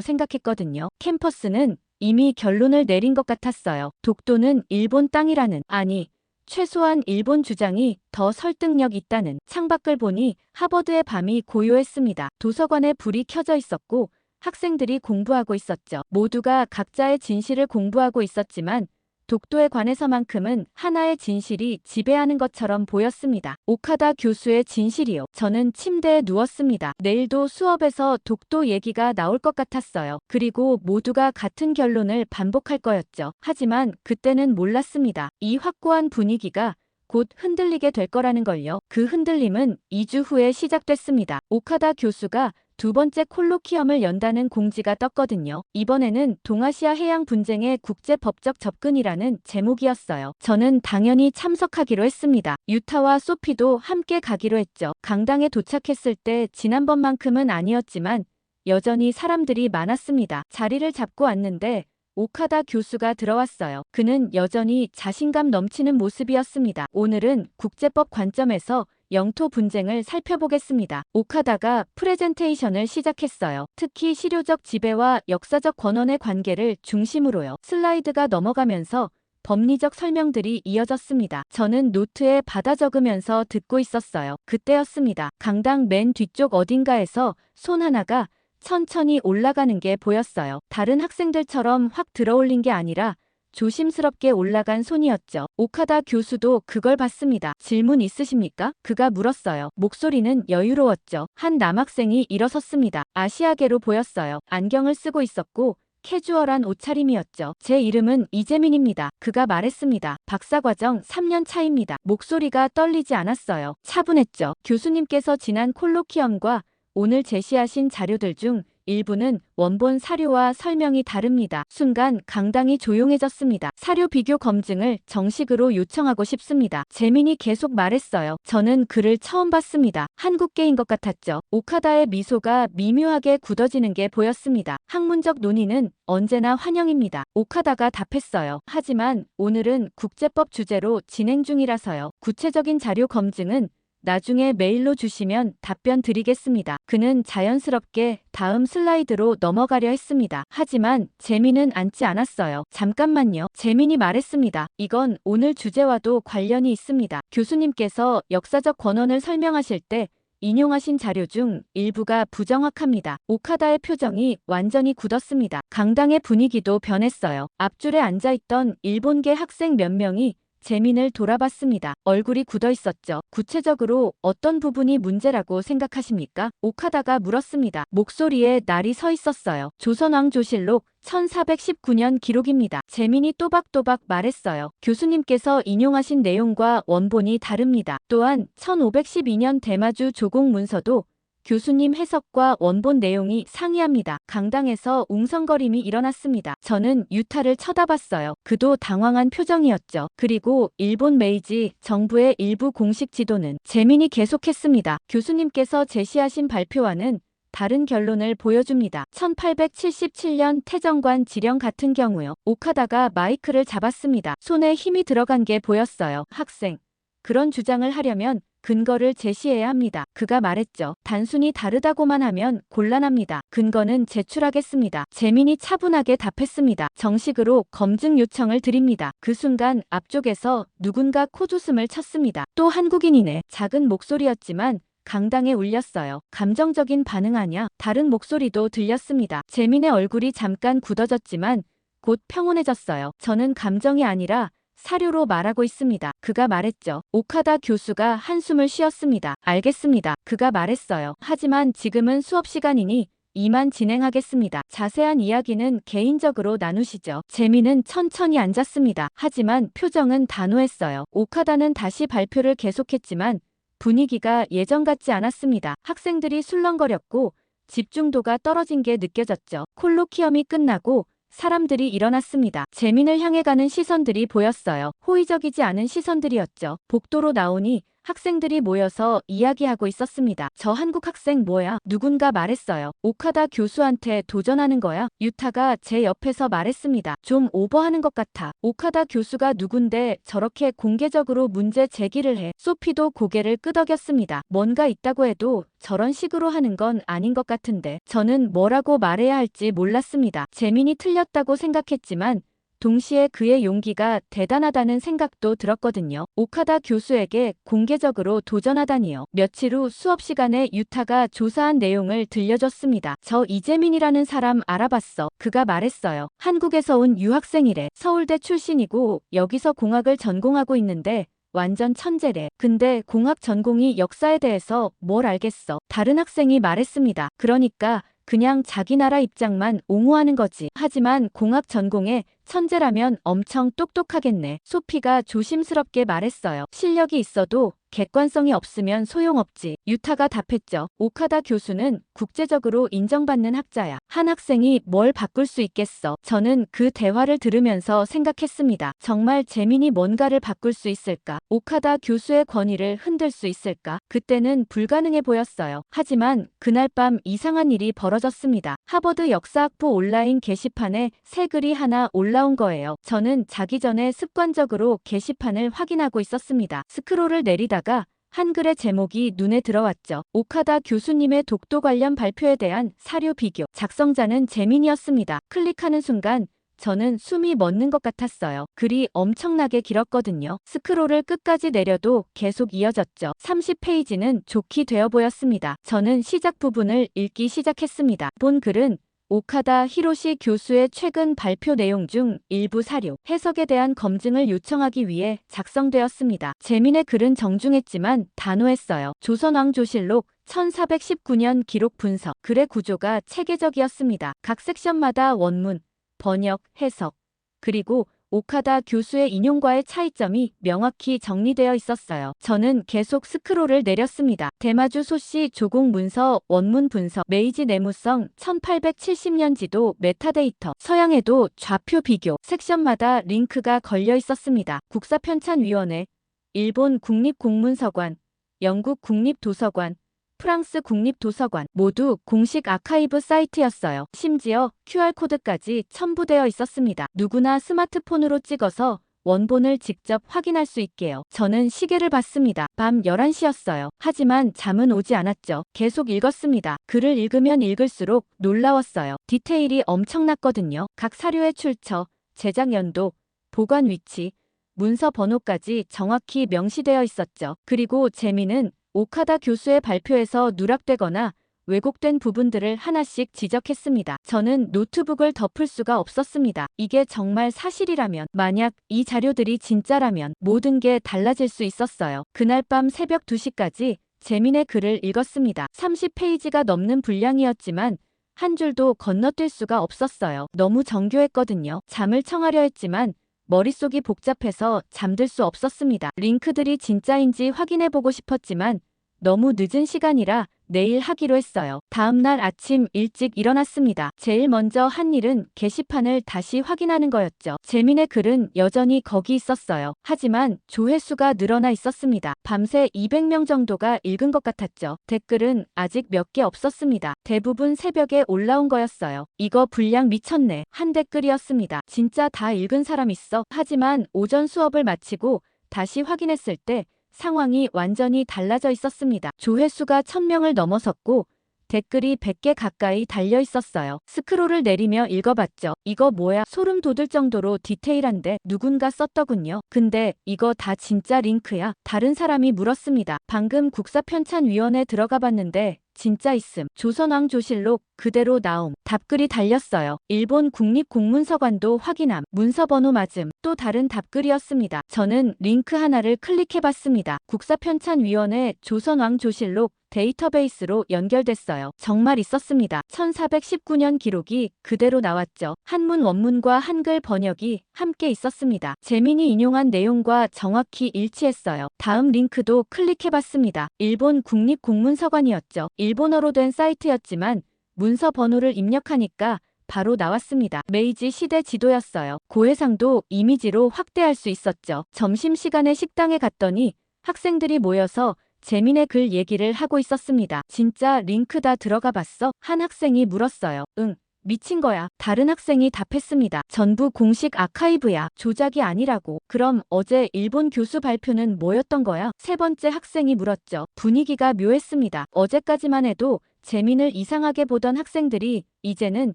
생각했거든요. 캠퍼스는 이미 결론을 내린 것 같았어요. 독도는 일본 땅이라는, 아니, 최소한 일본 주장이 더 설득력 있다는. 창밖을 보니 하버드의 밤이 고요했습니다. 도서관에 불이 켜져 있었고 학생들이 공부하고 있었죠. 모두가 각자의 진실을 공부하고 있었지만 독도에 관해서만큼은 하나의 진실이 지배하는 것처럼 보였습니다. 오카다 교수의 진실이요. 저는 침대에 누웠습니다. 내일도 수업에서 독도 얘기가 나올 것 같았어요. 그리고 모두가 같은 결론을 반복할 거였죠. 하지만 그때는 몰랐습니다. 이 확고한 분위기가 곧 흔들리게 될 거라는 걸요. 그 흔들림은 2주 후에 시작됐습니다. 오카다 교수가 두 번째 콜로키엄을 연다는 공지가 떴거든요. 이번에는 동아시아 해양 분쟁의 국제법적 접근이라는 제목이었어요. 저는 당연히 참석하기로 했습니다. 유타와 소피도 함께 가기로 했죠. 강당에 도착했을 때 지난번만큼은 아니었지만 여전히 사람들이 많았습니다. 자리를 잡고 왔는데 오카다 교수가 들어왔어요. 그는 여전히 자신감 넘치는 모습이었습니다. 오늘은 국제법 관점에서 영토 분쟁을 살펴보겠습니다. 오카다가 프레젠테이션을 시작했어요. 특히 실효적 지배와 역사적 권한의 관계를 중심으로요. 슬라이드가 넘어가면서 법리적 설명들이 이어졌습니다. 저는 노트에 받아 적으면서 듣고 있었어요. 그때였습니다. 강당 맨 뒤쪽 어딘가에서 손 하나가 천천히 올라가는 게 보였어요. 다른 학생들처럼 확 들어올린 게 아니라 조심스럽게 올라간 손이었죠. 오카다 교수도 그걸 봤습니다. 질문 있으십니까? 그가 물었어요. 목소리는 여유로웠죠. 한 남학생이 일어섰습니다. 아시아계로 보였어요. 안경을 쓰고 있었고 캐주얼한 옷차림이었죠. 제 이름은 이재민입니다. 그가 말했습니다. 박사과정 3년 차입니다. 목소리가 떨리지 않았어요. 차분했죠. 교수님께서 지난 콜로키엄과 오늘 제시하신 자료들 중 일부는 원본 사료와 설명이 다릅니다. 순간 강당이 조용해졌습니다. 사료 비교 검증을 정식으로 요청하고 싶습니다. 재민이 계속 말했어요. 저는 그를 처음 봤습니다. 한국계인 것 같았죠. 오카다의 미소가 미묘하게 굳어지는 게 보였습니다. 학문적 논의는 언제나 환영입니다. 오카다가 답했어요. 하지만 오늘은 국제법 주제로 진행 중이라서요. 구체적인 자료 검증은 나중에 메일로 주시면 답변 드리겠습니다. 그는 자연스럽게 다음 슬라이드로 넘어가려 했습니다. 하지만 재민은 앉지 않았어요. 잠깐만요. 재민이 말했습니다. 이건 오늘 주제와도 관련이 있습니다. 교수님께서 역사적 권한을 설명하실 때 인용하신 자료 중 일부가 부정확합니다. 오카다의 표정이 완전히 굳었습니다. 강당의 분위기도 변했어요. 앞줄에 앉아있던 일본계 학생 몇 명이 재민을 돌아봤습니다. 얼굴이 굳어 있었죠. 구체적으로 어떤 부분이 문제라고 생각하십니까? 오카다가 물었습니다. 목소리에 날이 서 있었어요. 조선왕조실록 1419년 기록입니다. 재민이 또박또박 말했어요. 교수님께서 인용하신 내용과 원본이 다릅니다. 또한 1512년 대마주 조공 문서도 교수님 해석과 원본 내용이 상이합니다. 강당에서 웅성거림이 일어났습니다. 저는 유타를 쳐다봤어요. 그도 당황한 표정이었죠. 그리고 일본 메이지 정부의 일부 공식 지도는 재민이 계속했습니다. 교수님께서 제시하신 발표와는 다른 결론을 보여줍니다. 1877년 태정관 지령 같은 경우요. 오카다가 마이크를 잡았습니다. 손에 힘이 들어간 게 보였어요. 학생, 그런 주장을 하려면 근거를 제시해야 합니다. 그가 말했죠. 단순히 다르다고만 하면 곤란합니다. 근거는 제출하겠습니다. 재민이 차분하게 답했습니다. 정식으로 검증 요청을 드립니다. 그 순간 앞쪽에서 누군가 코웃음을 쳤습니다. 또 한국인이네. 작은 목소리였지만 강당에 울렸어요. 감정적인 반응 아냐? 다른 목소리도 들렸습니다. 재민의 얼굴이 잠깐 굳어졌지만 곧 평온해졌어요. 저는 감정이 아니라 사료로 말하고 있습니다. 그가 말했죠. 오카다 교수가 한숨을 쉬었습니다. 알겠습니다. 그가 말했어요. 하지만 지금은 수업 시간이니 이만 진행하겠습니다. 자세한 이야기는 개인적으로 나누시죠. 재민은 천천히 앉았습니다. 하지만 표정은 단호했어요. 오카다는 다시 발표를 계속했지만 분위기가 예전 같지 않았습니다. 학생들이 술렁거렸고 집중도가 떨어진 게 느껴졌죠. 콜로키엄이 끝나고 사람들이 일어났습니다. 재민을 향해 가는 시선들이 보였어요. 호의적이지 않은 시선들이었죠. 복도로 나오니 학생들이 모여서 이야기하고 있었습니다. 저 한국 학생 뭐야? 누군가 말했어요. 오카다 교수한테 도전하는 거야? 유타가 제 옆에서 말했습니다. 좀 오버하는 것 같아. 오카다 교수가 누군데 저렇게 공개적으로 문제 제기를 해. 소피도 고개를 끄덕였습니다. 뭔가 있다고 해도 저런 식으로 하는 건 아닌 것 같은데. 저는 뭐라고 말해야 할지 몰랐습니다. 재민이 틀렸다고 생각했지만 동시에 그의 용기가 대단하다는 생각도 들었거든요. 오카다 교수에게 공개적으로 도전하다니요. 며칠 후 수업 시간에 유타가 조사한 내용을 들려줬습니다. 저 이재민이라는 사람 알아봤어. 그가 말했어요. 한국에서 온 유학생이래. 서울대 출신이고 여기서 공학을 전공하고 있는데 완전 천재래. 근데 공학 전공이 역사에 대해서 뭘 알겠어. 다른 학생이 말했습니다. 그러니까 그냥 자기 나라 입장만 옹호하는 거지. 하지만 공학 전공에 천재라면 엄청 똑똑하겠네. 소피가 조심스럽게 말했어요. 실력이 있어도 객관성이 없으면 소용없지. 유타가 답했죠. 오카다 교수는 국제적으로 인정받는 학자야. 한 학생이 뭘 바꿀 수 있겠어. 저는 그 대화를 들으면서 생각했습니다. 정말 재민이 뭔가를 바꿀 수 있을까? 오카다 교수의 권위를 흔들 수 있을까? 그때는 불가능해 보였어요. 하지만 그날 밤 이상한 일이 벌어졌습니다. 하버드 역사학부 온라인 게시판에 새 글이 하나 올라온 거예요. 저는 자기 전에 습관적으로 게시판을 확인하고 있었습니다. 스크롤을 내리다가 한글의 제목이 눈에 들어왔죠. 오카다 교수님의 독도 관련 발표에 대한 사료 비교. 작성자는 재민이었습니다. 클릭하는 순간 저는 숨이 멎는 것 같았어요. 글이 엄청나게 길었거든요. 스크롤을 끝까지 내려도 계속 이어졌죠. 30페이지는 좋게 되어 보였습니다. 저는 시작 부분을 읽기 시작했습니다. 본 글은 오카다 히로시 교수의 최근 발표 내용 중 일부 사료, 해석에 대한 검증을 요청하기 위해 작성되었습니다. 재민의 글은 정중했지만 단호했어요. 조선왕조실록 1419년 기록 분석. 글의 구조가 체계적이었습니다. 각 섹션마다 원문, 번역, 해석, 그리고 오카다 교수의 인용과의 차이점이 명확히 정리되어 있었어요. 저는 계속 스크롤을 내렸습니다. 대마주 소씨 조공 문서 원문 분석, 메이지 내무성 1870년 지도 메타데이터, 서양에도 좌표 비교, 섹션마다 링크가 걸려 있었습니다. 국사편찬위원회, 일본 국립공문서관, 영국 국립도서관, 프랑스 국립도서관 모두 공식 아카이브 사이트였어요. 심지어 QR코드까지 첨부되어 있었습니다. 누구나 스마트폰으로 찍어서 원본을 직접 확인할 수 있게요. 저는 시계를 봤습니다. 밤 11시였어요. 하지만 잠은 오지 않았죠. 계속 읽었습니다. 글을 읽으면 읽을수록 놀라웠어요. 디테일이 엄청났거든요. 각 사료의 출처, 제작 연도, 보관 위치, 문서 번호까지 정확히 명시되어 있었죠. 그리고 재미는 오카다 교수의 발표에서 누락되거나 왜곡된 부분들을 하나씩 지적했습니다. 저는 노트북을 덮을 수가 없었습니다. 이게 정말 사실이라면, 만약 이 자료들이 진짜라면 모든 게 달라질 수 있었어요. 그날 밤 새벽 2시까지 재민의 글을 읽었습니다. 30페이지가 넘는 분량이었지만 한 줄도 건너뛸 수가 없었어요. 너무 정교했거든요. 잠을 청하려 했지만 머릿속이 복잡해서 잠들 수 없었습니다. 링크들이 진짜인지 확인해보고 싶었지만 너무 늦은 시간이라 내일 하기로 했어요. 다음날 아침 일찍 일어났습니다. 제일 먼저 한 일은 게시판을 다시 확인하는 거였죠. 재민의 글은 여전히 거기 있었어요. 하지만 조회수가 늘어나 있었습니다. 밤새 200명 정도가 읽은 것 같았죠. 댓글은 아직 몇 개 없었습니다. 대부분 새벽에 올라온 거였어요. 이거 분량 미쳤네. 한 댓글이었습니다. 진짜 다 읽은 사람 있어? 하지만 오전 수업을 마치고 다시 확인했을 때 상황이 완전히 달라져 있었습니다. 조회수가 1000명을 넘어섰고 댓글이 100개 가까이 달려 있었어요. 스크롤을 내리며 읽어봤죠. 이거 뭐야? 소름 돋을 정도로 디테일한데 누군가 썼더군요. 근데 이거 다 진짜 링크야? 다른 사람이 물었습니다. 방금 국사편찬위원회 들어가 봤는데 진짜 있음. 조선왕조실록 그대로 나옴. 답글이 달렸어요. 일본 국립공문서관도 확인함. 문서번호 맞음. 또 다른 답글이었습니다. 저는 링크 하나를 클릭해봤습니다. 국사편찬위원회 조선왕조실록 데이터베이스로 연결됐어요. 정말 있었습니다. 1419년 기록이 그대로 나왔죠. 한문 원문과 한글 번역이 함께 있었습니다. 재민이 인용한 내용과 정확히 일치했어요. 다음 링크도 클릭해봤습니다. 일본 국립공문서관이었죠. 일본어로 된 사이트였지만 문서 번호를 입력하니까 바로 나왔습니다. 메이지 시대 지도였어요. 고해상도 이미지로 확대할 수 있었죠. 점심시간에 식당에 갔더니 학생들이 모여서 재민의 글 얘기를 하고 있었습니다. 진짜 링크 다 들어가 봤어? 한 학생이 물었어요. 응. 미친 거야. 다른 학생이 답했습니다. 전부 공식 아카이브야. 조작이 아니라고. 그럼 어제 일본 교수 발표는 뭐였던 거야? 세 번째 학생이 물었죠. 분위기가 묘했습니다. 어제까지만 해도 재민을 이상하게 보던 학생들이 이제는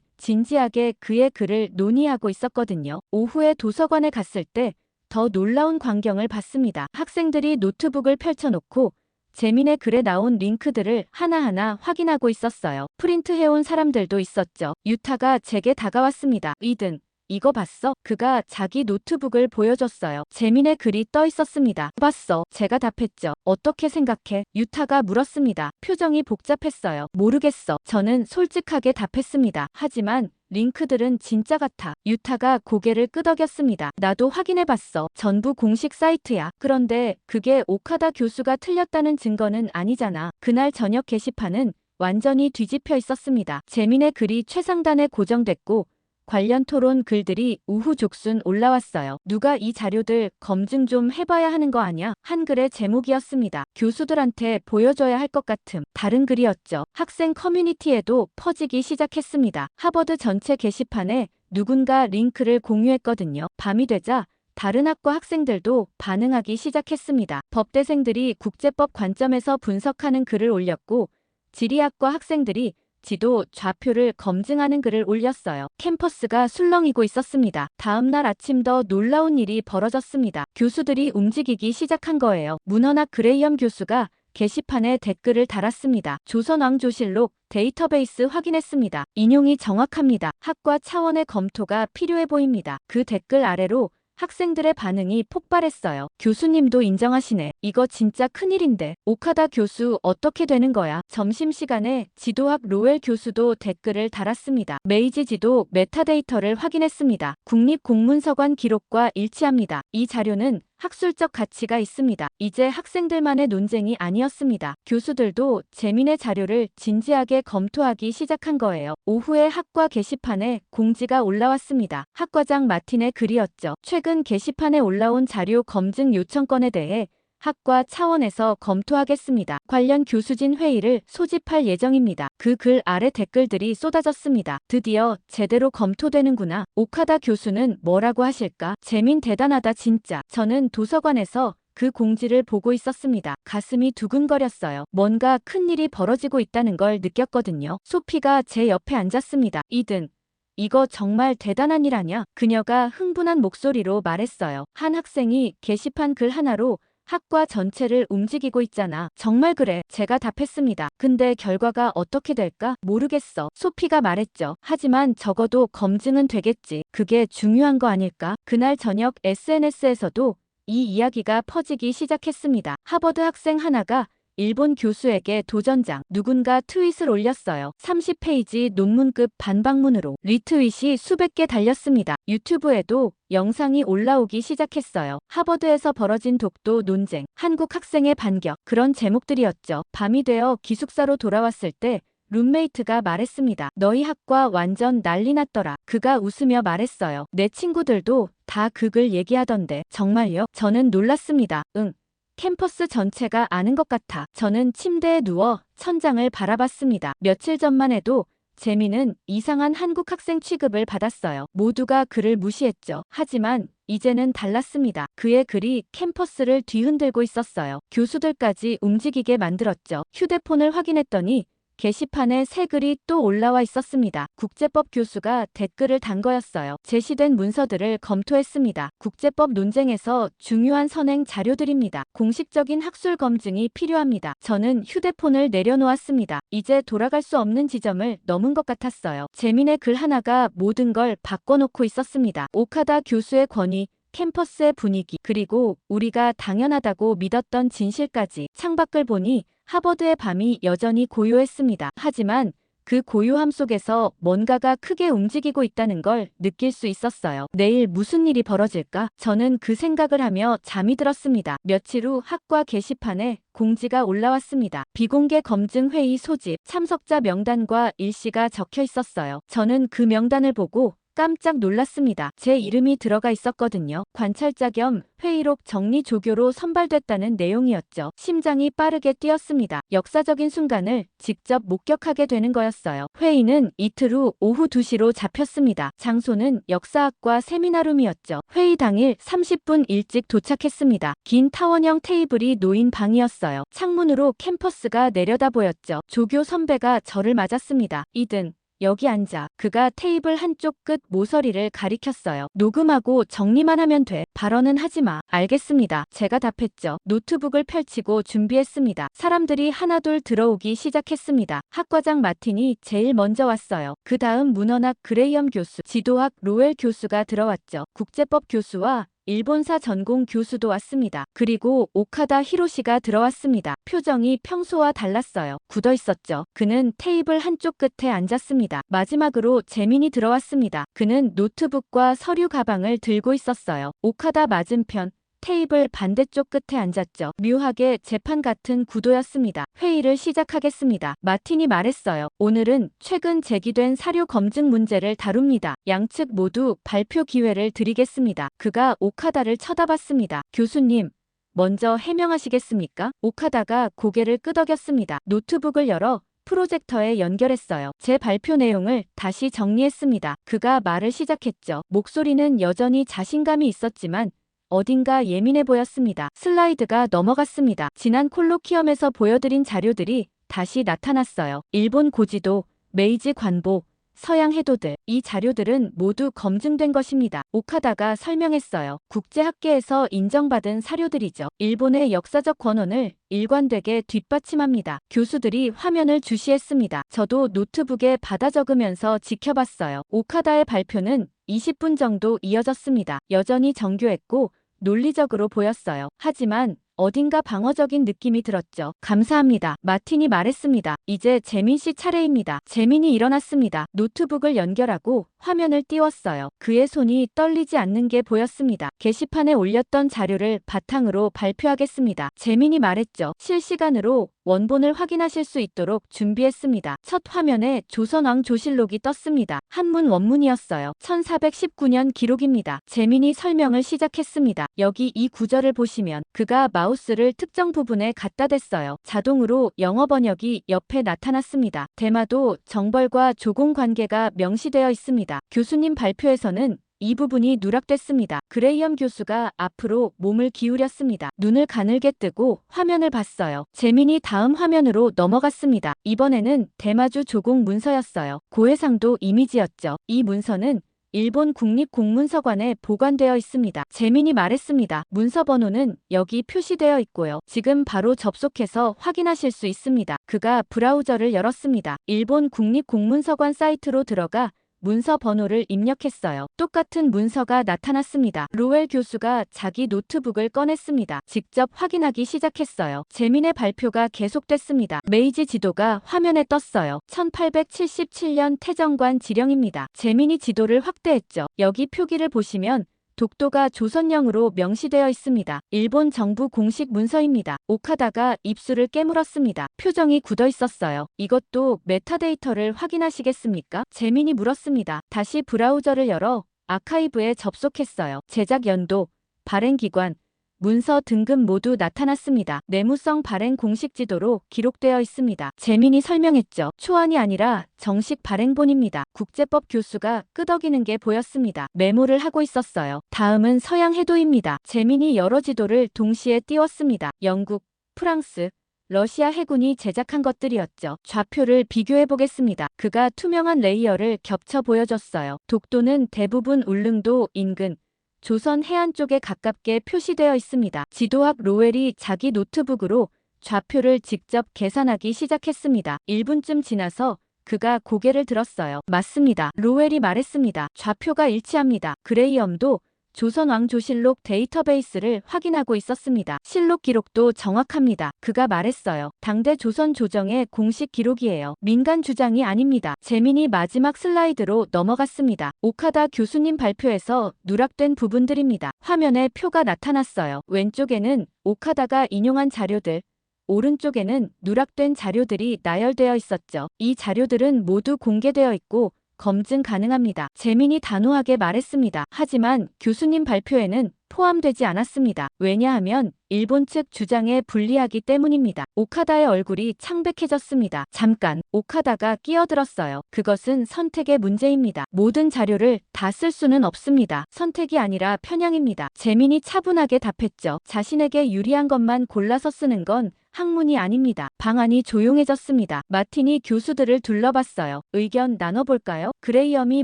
진지하게 그의 글을 논의하고 있었거든요. 오후에 도서관에 갔을 때 더 놀라운 광경을 봤습니다. 학생들이 노트북을 펼쳐놓고 재민의 글에 나온 링크들을 하나하나 확인하고 있었어요. 프린트해온 사람들도 있었죠. 유타가 제게 다가왔습니다. 이든, 이거 봤어? 그가 자기 노트북을 보여줬어요. 재민의 글이 떠 있었습니다. 봤어. 제가 답했죠. 어떻게 생각해? 유타가 물었습니다. 표정이 복잡했어요. 모르겠어. 저는 솔직하게 답했습니다. 하지만 링크들은 진짜 같아. 유타가 고개를 끄덕였습니다. 나도 확인해봤어. 전부 공식 사이트야. 그런데 그게 오카다 교수가 틀렸다는 증거는 아니잖아. 그날 저녁 게시판은 완전히 뒤집혀 있었습니다. 재민의 글이 최상단에 고정됐고 관련 토론 글들이 우후죽순 올라왔어요. 누가 이 자료들 검증 좀 해봐야 하는 거 아냐? 한글의 제목이었습니다. 교수들한테 보여줘야 할 것 같음. 다른 글이었죠. 학생 커뮤니티에도 퍼지기 시작했습니다. 하버드 전체 게시판에 누군가 링크를 공유했거든요. 밤이 되자 다른 학과 학생들도 반응하기 시작했습니다. 법대생들이 국제법 관점에서 분석하는 글을 올렸고 지리학과 학생들이 지도 좌표를 검증하는 글을 올렸어요. 캠퍼스가 술렁이고 있었습니다. 다음 날 아침 더 놀라운 일이 벌어졌습니다. 교수들이 움직이기 시작한 거예요. 문헌학 그레이엄 교수가 게시판에 댓글을 달았습니다. 조선왕조실록 데이터베이스 확인했습니다. 인용이 정확합니다. 학과 차원의 검토가 필요해 보입니다. 그 댓글 아래로 학생들의 반응이 폭발했어요. 교수님도 인정하시네. 이거 진짜 큰일인데. 오카다 교수 어떻게 되는 거야? 점심시간에 지도학 로웰 교수도 댓글을 달았습니다. 메이지 지도 메타데이터를 확인했습니다. 국립공문서관 기록과 일치합니다. 이 자료는 학술적 가치가 있습니다. 이제 학생들만의 논쟁이 아니었습니다. 교수들도 재민의 자료를 진지하게 검토하기 시작한 거예요. 오후에 학과 게시판에 공지가 올라왔습니다. 학과장 마틴의 글이었죠. 최근 게시판에 올라온 자료 검증 요청건에 대해 학과 차원에서 검토하겠습니다. 관련 교수진 회의를 소집할 예정입니다. 그 글 아래 댓글들이 쏟아졌습니다. 드디어 제대로 검토되는구나. 오카다 교수는 뭐라고 하실까? 재민 대단하다 진짜. 저는 도서관에서 그 공지를 보고 있었습니다. 가슴이 두근거렸어요. 뭔가 큰일이 벌어지고 있다는 걸 느꼈거든요. 소피가 제 옆에 앉았습니다. 이든, 이거 정말 대단한 일 아냐? 그녀가 흥분한 목소리로 말했어요. 한 학생이 게시판 글 하나로 학과 전체를 움직이고 있잖아. 정말 그래. 제가 답했습니다. 근데 결과가 어떻게 될까? 모르겠어. 소피가 말했죠. 하지만 적어도 검증은 되겠지. 그게 중요한 거 아닐까? 그날 저녁 SNS에서도 이 이야기가 퍼지기 시작했습니다. 하버드 학생 하나가 일본 교수에게 도전장. 누군가 트윗을 올렸어요. 30페이지 논문급 반박문으로. 리트윗이 수백 개 달렸습니다. 유튜브에도 영상이 올라오기 시작했어요. 하버드에서 벌어진 독도 논쟁. 한국 학생의 반격. 그런 제목들이었죠. 밤이 되어 기숙사로 돌아왔을 때 룸메이트가 말했습니다. 너희 학과 완전 난리 났더라. 그가 웃으며 말했어요. 내 친구들도 다 그 글 얘기하던데. 정말요? 저는 놀랐습니다. 응. 캠퍼스 전체가 아는 것 같아. 저는 침대에 누워 천장을 바라봤습니다. 며칠 전만 해도 재민은 이상한 한국 학생 취급을 받았어요. 모두가 그를 무시했죠. 하지만 이제는 달랐습니다. 그의 글이 캠퍼스를 뒤흔들고 있었어요. 교수들까지 움직이게 만들었죠. 휴대폰을 확인했더니 게시판에 새 글이 또 올라와 있었습니다. 국제법 교수가 댓글을 단 거였어요. 제시된 문서들을 검토했습니다. 국제법 논쟁에서 중요한 선행 자료들입니다. 공식적인 학술 검증이 필요합니다. 저는 휴대폰을 내려놓았습니다. 이제 돌아갈 수 없는 지점을 넘은 것 같았어요. 재민의 글 하나가 모든 걸 바꿔놓고 있었습니다. 오카다 교수의 권위, 캠퍼스의 분위기, 그리고 우리가 당연하다고 믿었던 진실까지. 창밖을 보니 하버드의 밤이 여전히 고요했습니다. 하지만 그 고요함 속에서 뭔가가 크게 움직이고 있다는 걸 느낄 수 있었어요. 내일 무슨 일이 벌어질까? 저는 그 생각을 하며 잠이 들었습니다. 며칠 후 학과 게시판에 공지가 올라왔습니다. 비공개 검증 회의 소집, 참석자 명단과 일시가 적혀 있었어요. 저는 그 명단을 보고 깜짝 놀랐습니다. 제 이름이 들어가 있었거든요. 관찰자 겸 회의록 정리 조교로 선발됐다는 내용이었죠. 심장이 빠르게 뛰었습니다. 역사적인 순간을 직접 목격하게 되는 거였어요. 회의는 이틀 후 오후 2시로 잡혔습니다. 장소는 역사학과 세미나룸이었죠. 회의 당일 30분 일찍 도착했습니다. 긴 타원형 테이블이 놓인 방이었어요. 창문으로 캠퍼스가 내려다 보였죠. 조교 선배가 저를 맞았습니다. 이든 여기 앉아. 그가 테이블 한쪽 끝 모서리를 가리켰어요. 녹음하고 정리만 하면 돼. 발언은 하지 마. 알겠습니다. 제가 답했죠. 노트북을 펼치고 준비했습니다. 사람들이 하나둘 들어오기 시작했습니다. 학과장 마틴이 제일 먼저 왔어요. 그 다음 문헌학 그레이엄 교수, 지도학 로웰 교수가 들어왔죠. 국제법 교수와 일본사 전공 교수도 왔습니다. 그리고 오카다 히로시가 들어왔습니다. 표정이 평소와 달랐어요. 굳어 있었죠. 그는 테이블 한쪽 끝에 앉았습니다. 마지막으로 재민이 들어왔습니다. 그는 노트북과 서류 가방을 들고 있었어요. 오카다 맞은편 테이블 반대쪽 끝에 앉았죠. 묘하게 재판 같은 구도였습니다. 회의를 시작하겠습니다. 마틴이 말했어요. 오늘은 최근 제기된 사료 검증 문제를 다룹니다. 양측 모두 발표 기회를 드리겠습니다. 그가 오카다를 쳐다봤습니다. 교수님, 먼저 해명하시겠습니까? 오카다가 고개를 끄덕였습니다. 노트북을 열어 프로젝터에 연결했어요. 제 발표 내용을 다시 정리했습니다. 그가 말을 시작했죠. 목소리는 여전히 자신감이 있었지만 어딘가 예민해 보였습니다. 슬라이드가 넘어갔습니다. 지난 콜로키엄에서 보여드린 자료들이 다시 나타났어요. 일본 고지도, 메이지 관보, 서양 해도들. 이 자료들은 모두 검증된 것입니다. 오카다가 설명했어요. 국제학계에서 인정받은 사료들이죠. 일본의 역사적 권원을 일관되게 뒷받침합니다. 교수들이 화면을 주시했습니다. 저도 노트북에 받아 적으면서 지켜봤어요. 오카다의 발표는 20분 정도 이어졌습니다. 여전히 정교했고 논리적으로 보였어요. 하지만 어딘가 방어적인 느낌이 들었죠. 감사합니다. 마틴이 말했습니다. 이제 재민 씨 차례입니다. 재민이 일어났습니다. 노트북을 연결하고 화면을 띄웠어요. 그의 손이 떨리지 않는 게 보였습니다. 게시판에 올렸던 자료를 바탕으로 발표하겠습니다. 재민이 말했죠. 실시간으로 원본을 확인하실 수 있도록 준비했습니다. 첫 화면에 조선왕 조실록이 떴습니다. 한문 원문이었어요. 1419년 기록입니다. 재민이 설명을 시작했습니다. 여기 이 구절을 보시면 그가 마우스를 특정 부분에 갖다 댔어요. 자동으로 영어 번역이 옆에 나타났습니다. 대마도 정벌과 조공 관계가 명시되어 있습니다. 교수님 발표에서는 이 부분이 누락됐습니다. 그레이엄 교수가 앞으로 몸을 기울였습니다. 눈을 가늘게 뜨고 화면을 봤어요. 재민이 다음 화면으로 넘어갔습니다. 이번에는 대마주 조공 문서였어요. 고해상도 이미지였죠. 이 문서는 일본 국립공문서관에 보관되어 있습니다. 재민이 말했습니다. 문서 번호는 여기 표시되어 있고요. 지금 바로 접속해서 확인하실 수 있습니다. 그가 브라우저를 열었습니다. 일본 국립공문서관 사이트로 들어가 문서 번호를 입력했어요. 똑같은 문서가 나타났습니다. 로웰 교수가 자기 노트북을 꺼냈습니다. 직접 확인하기 시작했어요. 재민의 발표가 계속됐습니다. 메이지 지도가 화면에 떴어요. 1877년 태정관 지령입니다. 재민이 지도를 확대했죠. 여기 표기를 보시면 독도가 조선령으로 명시되어 있습니다. 일본 정부 공식 문서입니다. 오카다가 입술을 깨물었습니다. 표정이 굳어 있었어요. 이것도 메타데이터를 확인하시겠습니까? 재민이 물었습니다. 다시 브라우저를 열어 아카이브에 접속했어요. 제작 연도, 발행 기관, 문서 등급 모두 나타났습니다. 내무성 발행 공식 지도로 기록되어 있습니다. 재민이 설명했죠. 초안이 아니라 정식 발행본입니다. 국제법 교수가 끄덕이는 게 보였습니다. 메모를 하고 있었어요. 다음은 서양 해도입니다. 재민이 여러 지도를 동시에 띄웠습니다. 영국, 프랑스, 러시아 해군이 제작한 것들이었죠. 좌표를 비교해 보겠습니다. 그가 투명한 레이어를 겹쳐 보여줬어요. 독도는 대부분 울릉도 인근, 조선 해안 쪽에 가깝게 표시되어 있습니다. 지도학 로웰이 자기 노트북으로 좌표를 직접 계산하기 시작했습니다. 1분쯤 지나서 그가 고개를 들었어요. 맞습니다. 로웰이 말했습니다. 좌표가 일치합니다. 그레이엄도 조선왕조실록 데이터베이스를 확인하고 있었습니다. 실록 기록도 정확합니다. 그가 말했어요. 당대 조선 조정의 공식 기록이에요. 민간 주장이 아닙니다. 재민이 마지막 슬라이드로 넘어갔습니다. 오카다 교수님 발표에서 누락된 부분들입니다. 화면에 표가 나타났어요. 왼쪽에는 오카다가 인용한 자료들, 오른쪽에는 누락된 자료들이 나열되어 있었죠. 이 자료들은 모두 공개되어 있고 검증 가능합니다. 재민이 단호하게 말했습니다. 하지만 교수님 발표에는 포함되지 않았습니다. 왜냐하면 일본 측 주장에 불리하기 때문입니다. 오카다의 얼굴이 창백해졌습니다. 잠깐, 오카다가 끼어들었어요. 그것은 선택의 문제입니다. 모든 자료를 다 쓸 수는 없습니다. 선택이 아니라 편향입니다. 재민이 차분하게 답했죠. 자신에게 유리한 것만 골라서 쓰는 건 학문이 아닙니다. 방안이 조용해졌습니다. 마티니 교수들을 둘러봤어요. 의견 나눠볼까요? 그레이엄이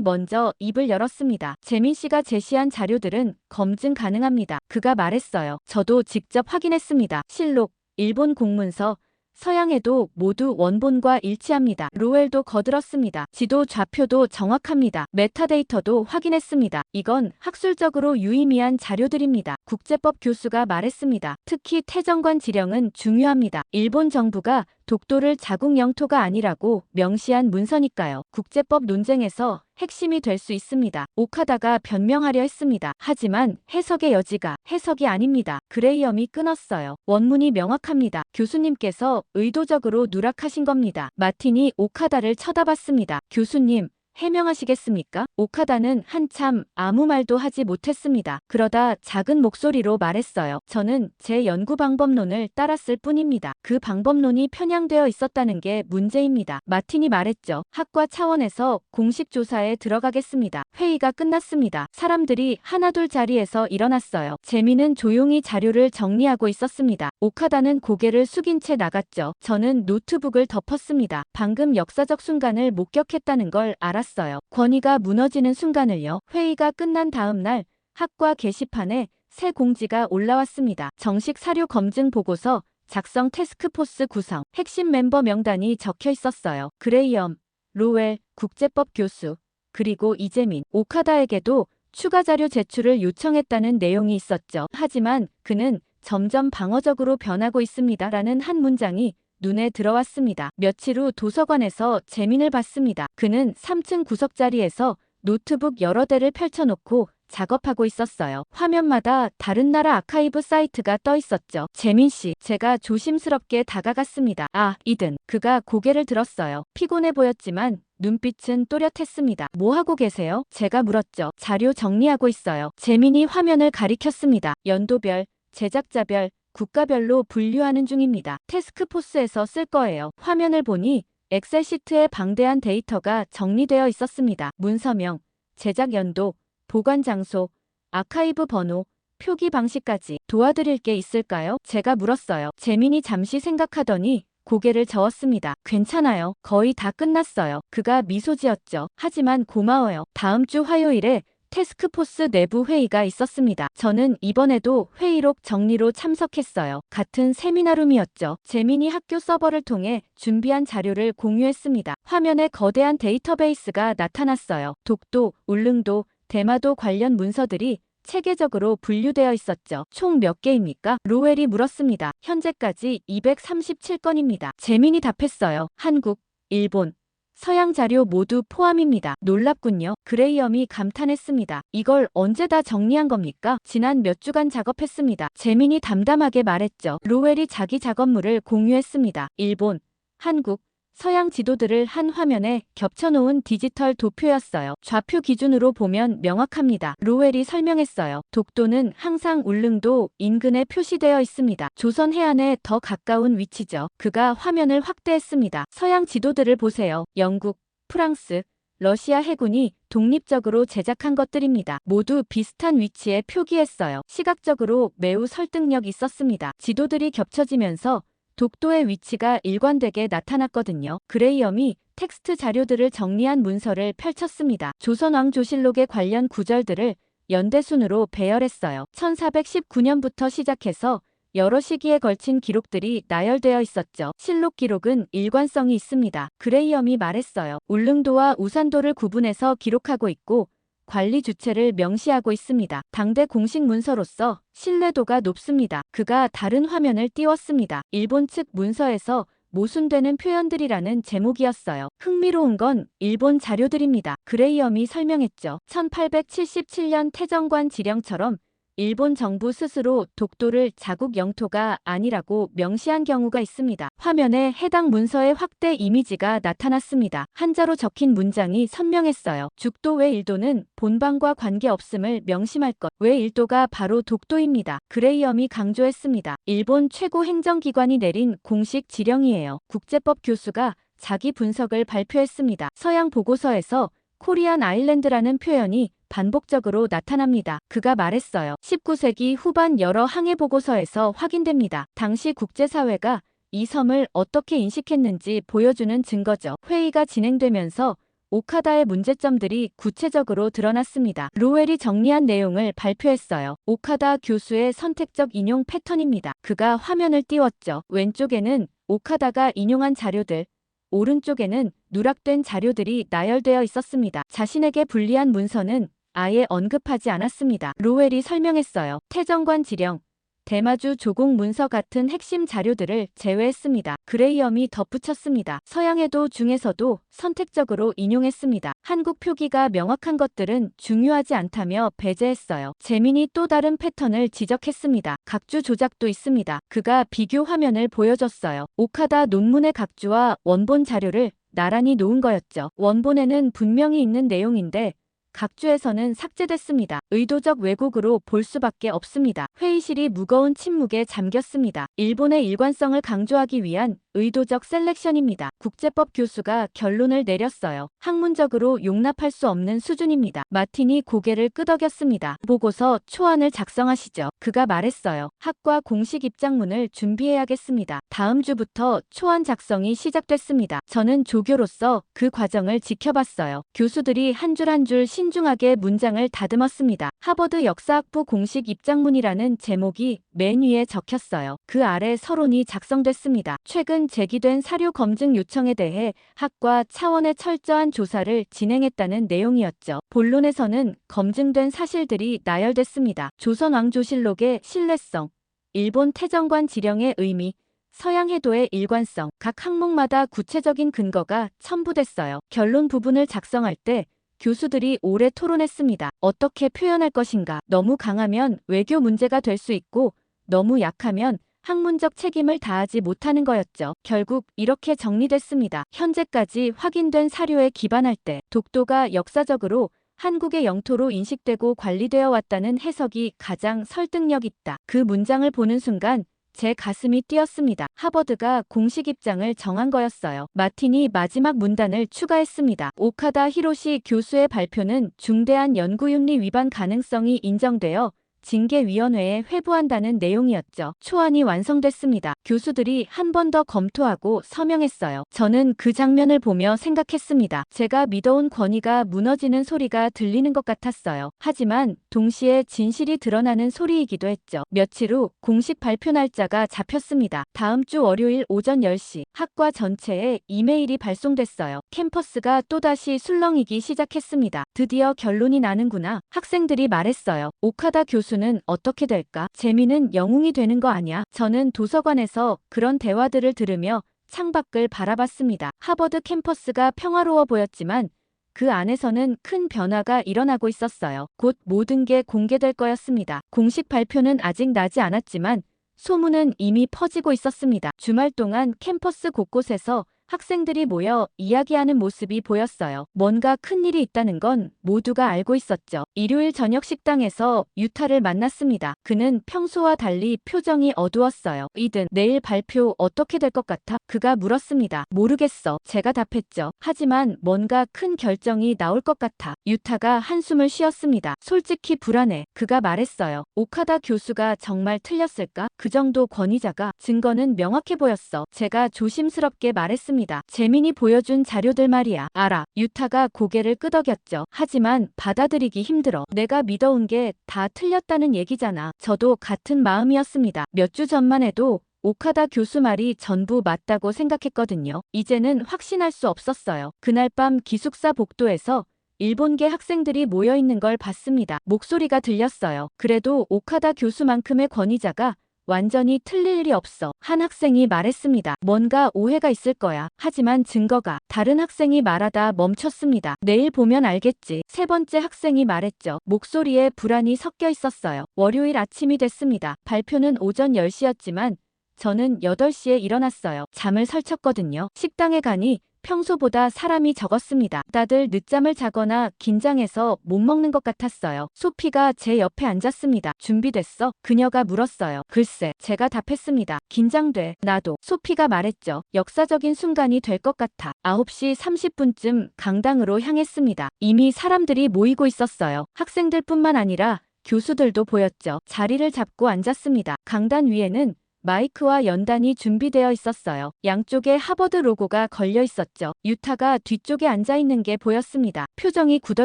먼저 입을 열었습니다. 재민 씨가 제시한 자료들은 검증 가능합니다. 그가 말했어요. 저도 직접 확인했습니다. 실록, 일본 공문서, 서양에도 모두 원본과 일치합니다. 로웰도 거들었습니다. 지도 좌표도 정확합니다. 메타데이터도 확인했습니다. 이건 학술적으로 유의미한 자료들입니다. 국제법 교수가 말했습니다. 특히 태정관 지령은 중요합니다. 일본 정부가 독도를 자국 영토가 아니라고 명시한 문서니까요. 국제법 논쟁에서 핵심이 될 수 있습니다. 오카다가 변명하려 했습니다. 하지만 해석의 여지가 해석이 아닙니다. 그레이엄이 끊었어요. 원문이 명확합니다. 교수님께서 의도적으로 누락하신 겁니다. 마틴이 오카다를 쳐다봤습니다. 교수님, 해명하시겠습니까? 오카다는 한참 아무 말도 하지 못했습니다. 그러다 작은 목소리로 말했어요. 저는 제 연구 방법론을 따랐을 뿐입니다. 그 방법론이 편향되어 있었다는 게 문제입니다. 마틴이 말했죠. 학과 차원에서 공식 조사에 들어가겠습니다. 회의가 끝났습니다. 사람들이 하나둘 자리에서 일어났어요. 재민은 조용히 자료를 정리하고 있었습니다. 오카다는 고개를 숙인 채 나갔죠. 저는 노트북을 덮었습니다. 방금 역사적 순간을 목격했다는 걸 알았어요. 권위가 무너지는 순간을요. 회의가 끝난 다음 날 학과 게시판에 새 공지가 올라왔습니다. 정식 사료 검증 보고서 작성 태스크포스 구성, 핵심 멤버 명단이 적혀 있었어요. 그레이엄, 로웰, 국제법 교수, 그리고 이재민, 오카다에게도 추가 자료 제출을 요청했다는 내용이 있었죠. 하지만 그는 점점 방어적으로 변하고 있습니다. 라는 한 문장이 눈에 들어왔습니다. 며칠 후 도서관에서 재민을 봤습니다. 그는 3층 구석자리에서 노트북 여러 대를 펼쳐놓고 작업하고 있었어요. 화면마다 다른 나라 아카이브 사이트가 떠 있었죠. 재민 씨, 제가 조심스럽게 다가갔습니다. 아, 이든. 그가 고개를 들었어요. 피곤해 보였지만 눈빛은 또렷했습니다. 뭐 하고 계세요? 제가 물었죠. 자료 정리하고 있어요. 재민이 화면을 가리켰습니다. 연도별, 제작자별, 국가별로 분류하는 중입니다. 태스크포스에서 쓸 거예요. 화면을 보니 엑셀 시트에 방대한 데이터가 정리되어 있었습니다. 문서명, 제작 연도, 보관 장소, 아카이브 번호, 표기 방식까지. 도와드릴 게 있을까요? 제가 물었어요. 재민이 잠시 생각하더니 고개를 저었습니다. 괜찮아요. 거의 다 끝났어요. 그가 미소 지었죠. 하지만 고마워요. 다음 주 화요일에 태스크포스 내부 회의가 있었습니다. 저는 이번에도 회의록 정리로 참석했어요. 같은 세미나룸이었죠. 재민이 학교 서버를 통해 준비한 자료를 공유했습니다. 화면에 거대한 데이터베이스가 나타났어요. 독도, 울릉도, 대마도 관련 문서들이 체계적으로 분류되어 있었죠. 총 몇 개입니까? 로웰이 물었습니다. 현재까지 237건입니다. 재민이 답했어요. 한국, 일본, 서양 자료 모두 포함입니다. 놀랍군요. 그레이엄이 감탄했습니다. 이걸 언제 다 정리한 겁니까? 지난 몇 주간 작업했습니다. 재민이 담담하게 말했죠. 로웰이 자기 작업물을 공유했습니다. 일본, 한국, 서양 지도들을 한 화면에 겹쳐놓은 디지털 도표였어요. 좌표 기준으로 보면 명확합니다. 로웰이 설명했어요. 독도는 항상 울릉도 인근에 표시되어 있습니다. 조선 해안에 더 가까운 위치죠. 그가 화면을 확대했습니다. 서양 지도들을 보세요. 영국, 프랑스, 러시아 해군이 독립적으로 제작한 것들입니다. 모두 비슷한 위치에 표기했어요. 시각적으로 매우 설득력 있었습니다. 지도들이 겹쳐지면서 독도의 위치가 일관되게 나타났거든요. 그레이엄이 텍스트 자료들을 정리한 문서를 펼쳤습니다. 조선왕조실록의 관련 구절들을 연대순으로 배열했어요. 1419년부터 시작해서 여러 시기에 걸친 기록들이 나열되어 있었죠. 실록 기록은 일관성이 있습니다. 그레이엄이 말했어요. 울릉도와 우산도를 구분해서 기록하고 있고 관리 주체를 명시하고 있습니다. 당대 공식 문서로서 신뢰도가 높습니다. 그가 다른 화면을 띄웠습니다. 일본 측 문서에서 모순되는 표현들이라는 제목이었어요. 흥미로운 건 일본 자료들입니다. 그레이엄이 설명했죠. 1877년 태정관 지령처럼 일본 정부 스스로 독도를 자국 영토가 아니라고 명시한 경우가 있습니다. 화면에 해당 문서의 확대 이미지가 나타났습니다. 한자로 적힌 문장이 선명했어요. 죽도 외 일도는 본방과 관계없음을 명심할 것. 외 일도가 바로 독도입니다. 그레이엄이 강조했습니다. 일본 최고 행정기관이 내린 공식 지령이에요. 국제법 교수가 자기 분석을 발표했습니다. 서양 보고서에서 코리안 아일랜드라는 표현이 반복적으로 나타납니다. 그가 말했어요. 19세기 후반 여러 항해 보고서에서 확인됩니다. 당시 국제사회가 이 섬을 어떻게 인식했는지 보여주는 증거죠. 회의가 진행되면서 오카다의 문제점들이 구체적으로 드러났습니다. 로웰이 정리한 내용을 발표했어요. 오카다 교수의 선택적 인용 패턴입니다. 그가 화면을 띄웠죠. 왼쪽에는 오카다가 인용한 자료들, 오른쪽에는 누락된 자료들이 나열되어 있었습니다. 자신에게 불리한 문서는 아예 언급하지 않았습니다. 로웰이 설명했어요. 태정관 지령, 대마주 조공 문서 같은 핵심 자료들을 제외했습니다. 그레이엄이 덧붙였습니다. 서양해도 중에서도 선택적으로 인용했습니다. 한국 표기가 명확한 것들은 중요하지 않다며 배제했어요. 재민이 또 다른 패턴을 지적했습니다. 각주 조작도 있습니다. 그가 비교 화면을 보여줬어요. 오카다 논문의 각주와 원본 자료를 나란히 놓은 거였죠. 원본에는 분명히 있는 내용인데 각주에서는 삭제됐습니다. 의도적 왜곡으로 볼 수밖에 없습니다. 회의실이 무거운 침묵에 잠겼습니다. 일본의 일관성을 강조하기 위한 의도적 셀렉션입니다. 국제법 교수가 결론을 내렸어요. 학문적으로 용납할 수 없는 수준입니다. 마틴이 고개를 끄덕였습니다. 보고서 초안을 작성하시죠. 그가 말했어요. 학과 공식 입장문을 준비해야겠습니다. 다음 주부터 초안 작성이 시작됐습니다. 저는 조교로서 그 과정을 지켜봤어요. 교수들이 한 줄 한 줄 신중하게 문장을 다듬었습니다. 하버드 역사학부 공식 입장문이라는 제목이 맨 위에 적혔어요. 그 아래 서론이 작성됐습니다. 최근 제기된 사료 검증 요청에 대해 학과 차원의 철저한 조사를 진행했다는 내용이었죠. 본론에서는 검증된 사실들이 나열됐습니다. 조선왕조실록의 신뢰성, 일본 태정관 지령의 의미, 서양 해도의 일관성, 각 항목마다 구체적인 근거가 첨부됐어요. 결론 부분을 작성할 때 교수들이 오래 토론했습니다. 어떻게 표현할 것인가? 너무 강하면 외교 문제가 될 수 있고 너무 약하면 학문적 책임을 다하지 못하는 거였죠. 결국 이렇게 정리됐습니다. 현재까지 확인된 사료에 기반할 때 독도가 역사적으로 한국의 영토로 인식되고 관리되어 왔다는 해석이 가장 설득력 있다. 그 문장을 보는 순간 제 가슴이 뛰었습니다. 하버드가 공식 입장을 정한 거였어요. 마틴이 마지막 문단을 추가했습니다. 오카다 히로시 교수의 발표는 중대한 연구윤리 위반 가능성이 인정되어 징계위원회에 회부한다는 내용이었죠. 초안이 완성됐습니다. 교수들이 한 번 더 검토하고 서명했어요. 저는 그 장면을 보며 생각했습니다. 제가 믿어온 권위가 무너지는 소리가 들리는 것 같았어요. 하지만 동시에 진실이 드러나는 소리이기도 했죠. 며칠 후 공식 발표 날짜가 잡혔습니다. 다음 주 월요일 오전 10시 학과 전체에 이메일이 발송됐어요. 캠퍼스가 또다시 술렁이기 시작했습니다. 드디어 결론이 나는구나. 학생들이 말했어요. 오카다 교수는 어떻게 될까? 재미는 영웅이 되는 거 아니야? 저는 도서관에서 그런 대화들을 들으며 창밖을 바라봤습니다. 하버드 캠퍼스가 평화로워 보였지만 그 안에서는 큰 변화가 일어나고 있었어요. 곧 모든 게 공개될 거였습니다. 공식 발표는 아직 나지 않았지만 소문은 이미 퍼지고 있었습니다. 주말 동안 캠퍼스 곳곳에서 학생들이 모여 이야기하는 모습이 보였어요. 뭔가 큰일이 있다는 건 모두가 알고 있었죠. 일요일 저녁 식당에서 유타를 만났습니다. 그는 평소와 달리 표정이 어두웠어요. 이든 내일 발표 어떻게 될 것 같아? 그가 물었습니다. 모르겠어. 제가 답했죠. 하지만 뭔가 큰 결정이 나올 것 같아. 유타가 한숨을 쉬었습니다. 솔직히 불안해. 그가 말했어요. 오카다 교수가 정말 틀렸을까? 그 정도 권위자가 증거는 명확해 보였어. 제가 조심스럽게 말했습니다. 재민이 보여준 자료들 말이야. 알아. 유타가 고개를 끄덕였죠. 하지만 받아들이기 힘들어. 내가 믿어온 게 다 틀렸다는 얘기잖아. 저도 같은 마음이었습니다. 몇 주 전만 해도 오카다 교수 말이 전부 맞다고 생각했거든요. 이제는 확신할 수 없었어요. 그날 밤 기숙사 복도에서 일본계 학생들이 모여 있는 걸 봤습니다. 목소리가 들렸어요. 그래도 오카다 교수만큼의 권위자가 완전히 틀릴 일이 없어. 한 학생이 말했습니다. 뭔가 오해가 있을 거야. 하지만 증거가. 다른 학생이 말하다 멈췄습니다. 내일 보면 알겠지. 세 번째 학생이 말했죠. 목소리에 불안이 섞여 있었어요. 월요일 아침이 됐습니다. 발표는 오전 10시였지만 저는 8시에 일어났어요. 잠을 설쳤거든요. 식당에 가니 평소보다 사람이 적었습니다. 다들 늦잠을 자거나 긴장해서 못 먹는 것 같았어요. 소피가 제 옆에 앉았습니다. 준비됐어? 그녀가 물었어요. 글쎄, 제가 답했습니다. 긴장돼. 나도. 소피가 말했죠. 역사적인 순간이 될 것 같아. 9시 30분쯤 강당으로 향했습니다. 이미 사람들이 모이고 있었어요. 학생들뿐만 아니라 교수들도 보였죠. 자리를 잡고 앉았습니다. 강단 위에는 마이크와 연단이 준비되어 있었어요. 양쪽에 하버드 로고가 걸려 있었죠. 유타가 뒤쪽에 앉아 있는 게 보였습니다. 표정이 굳어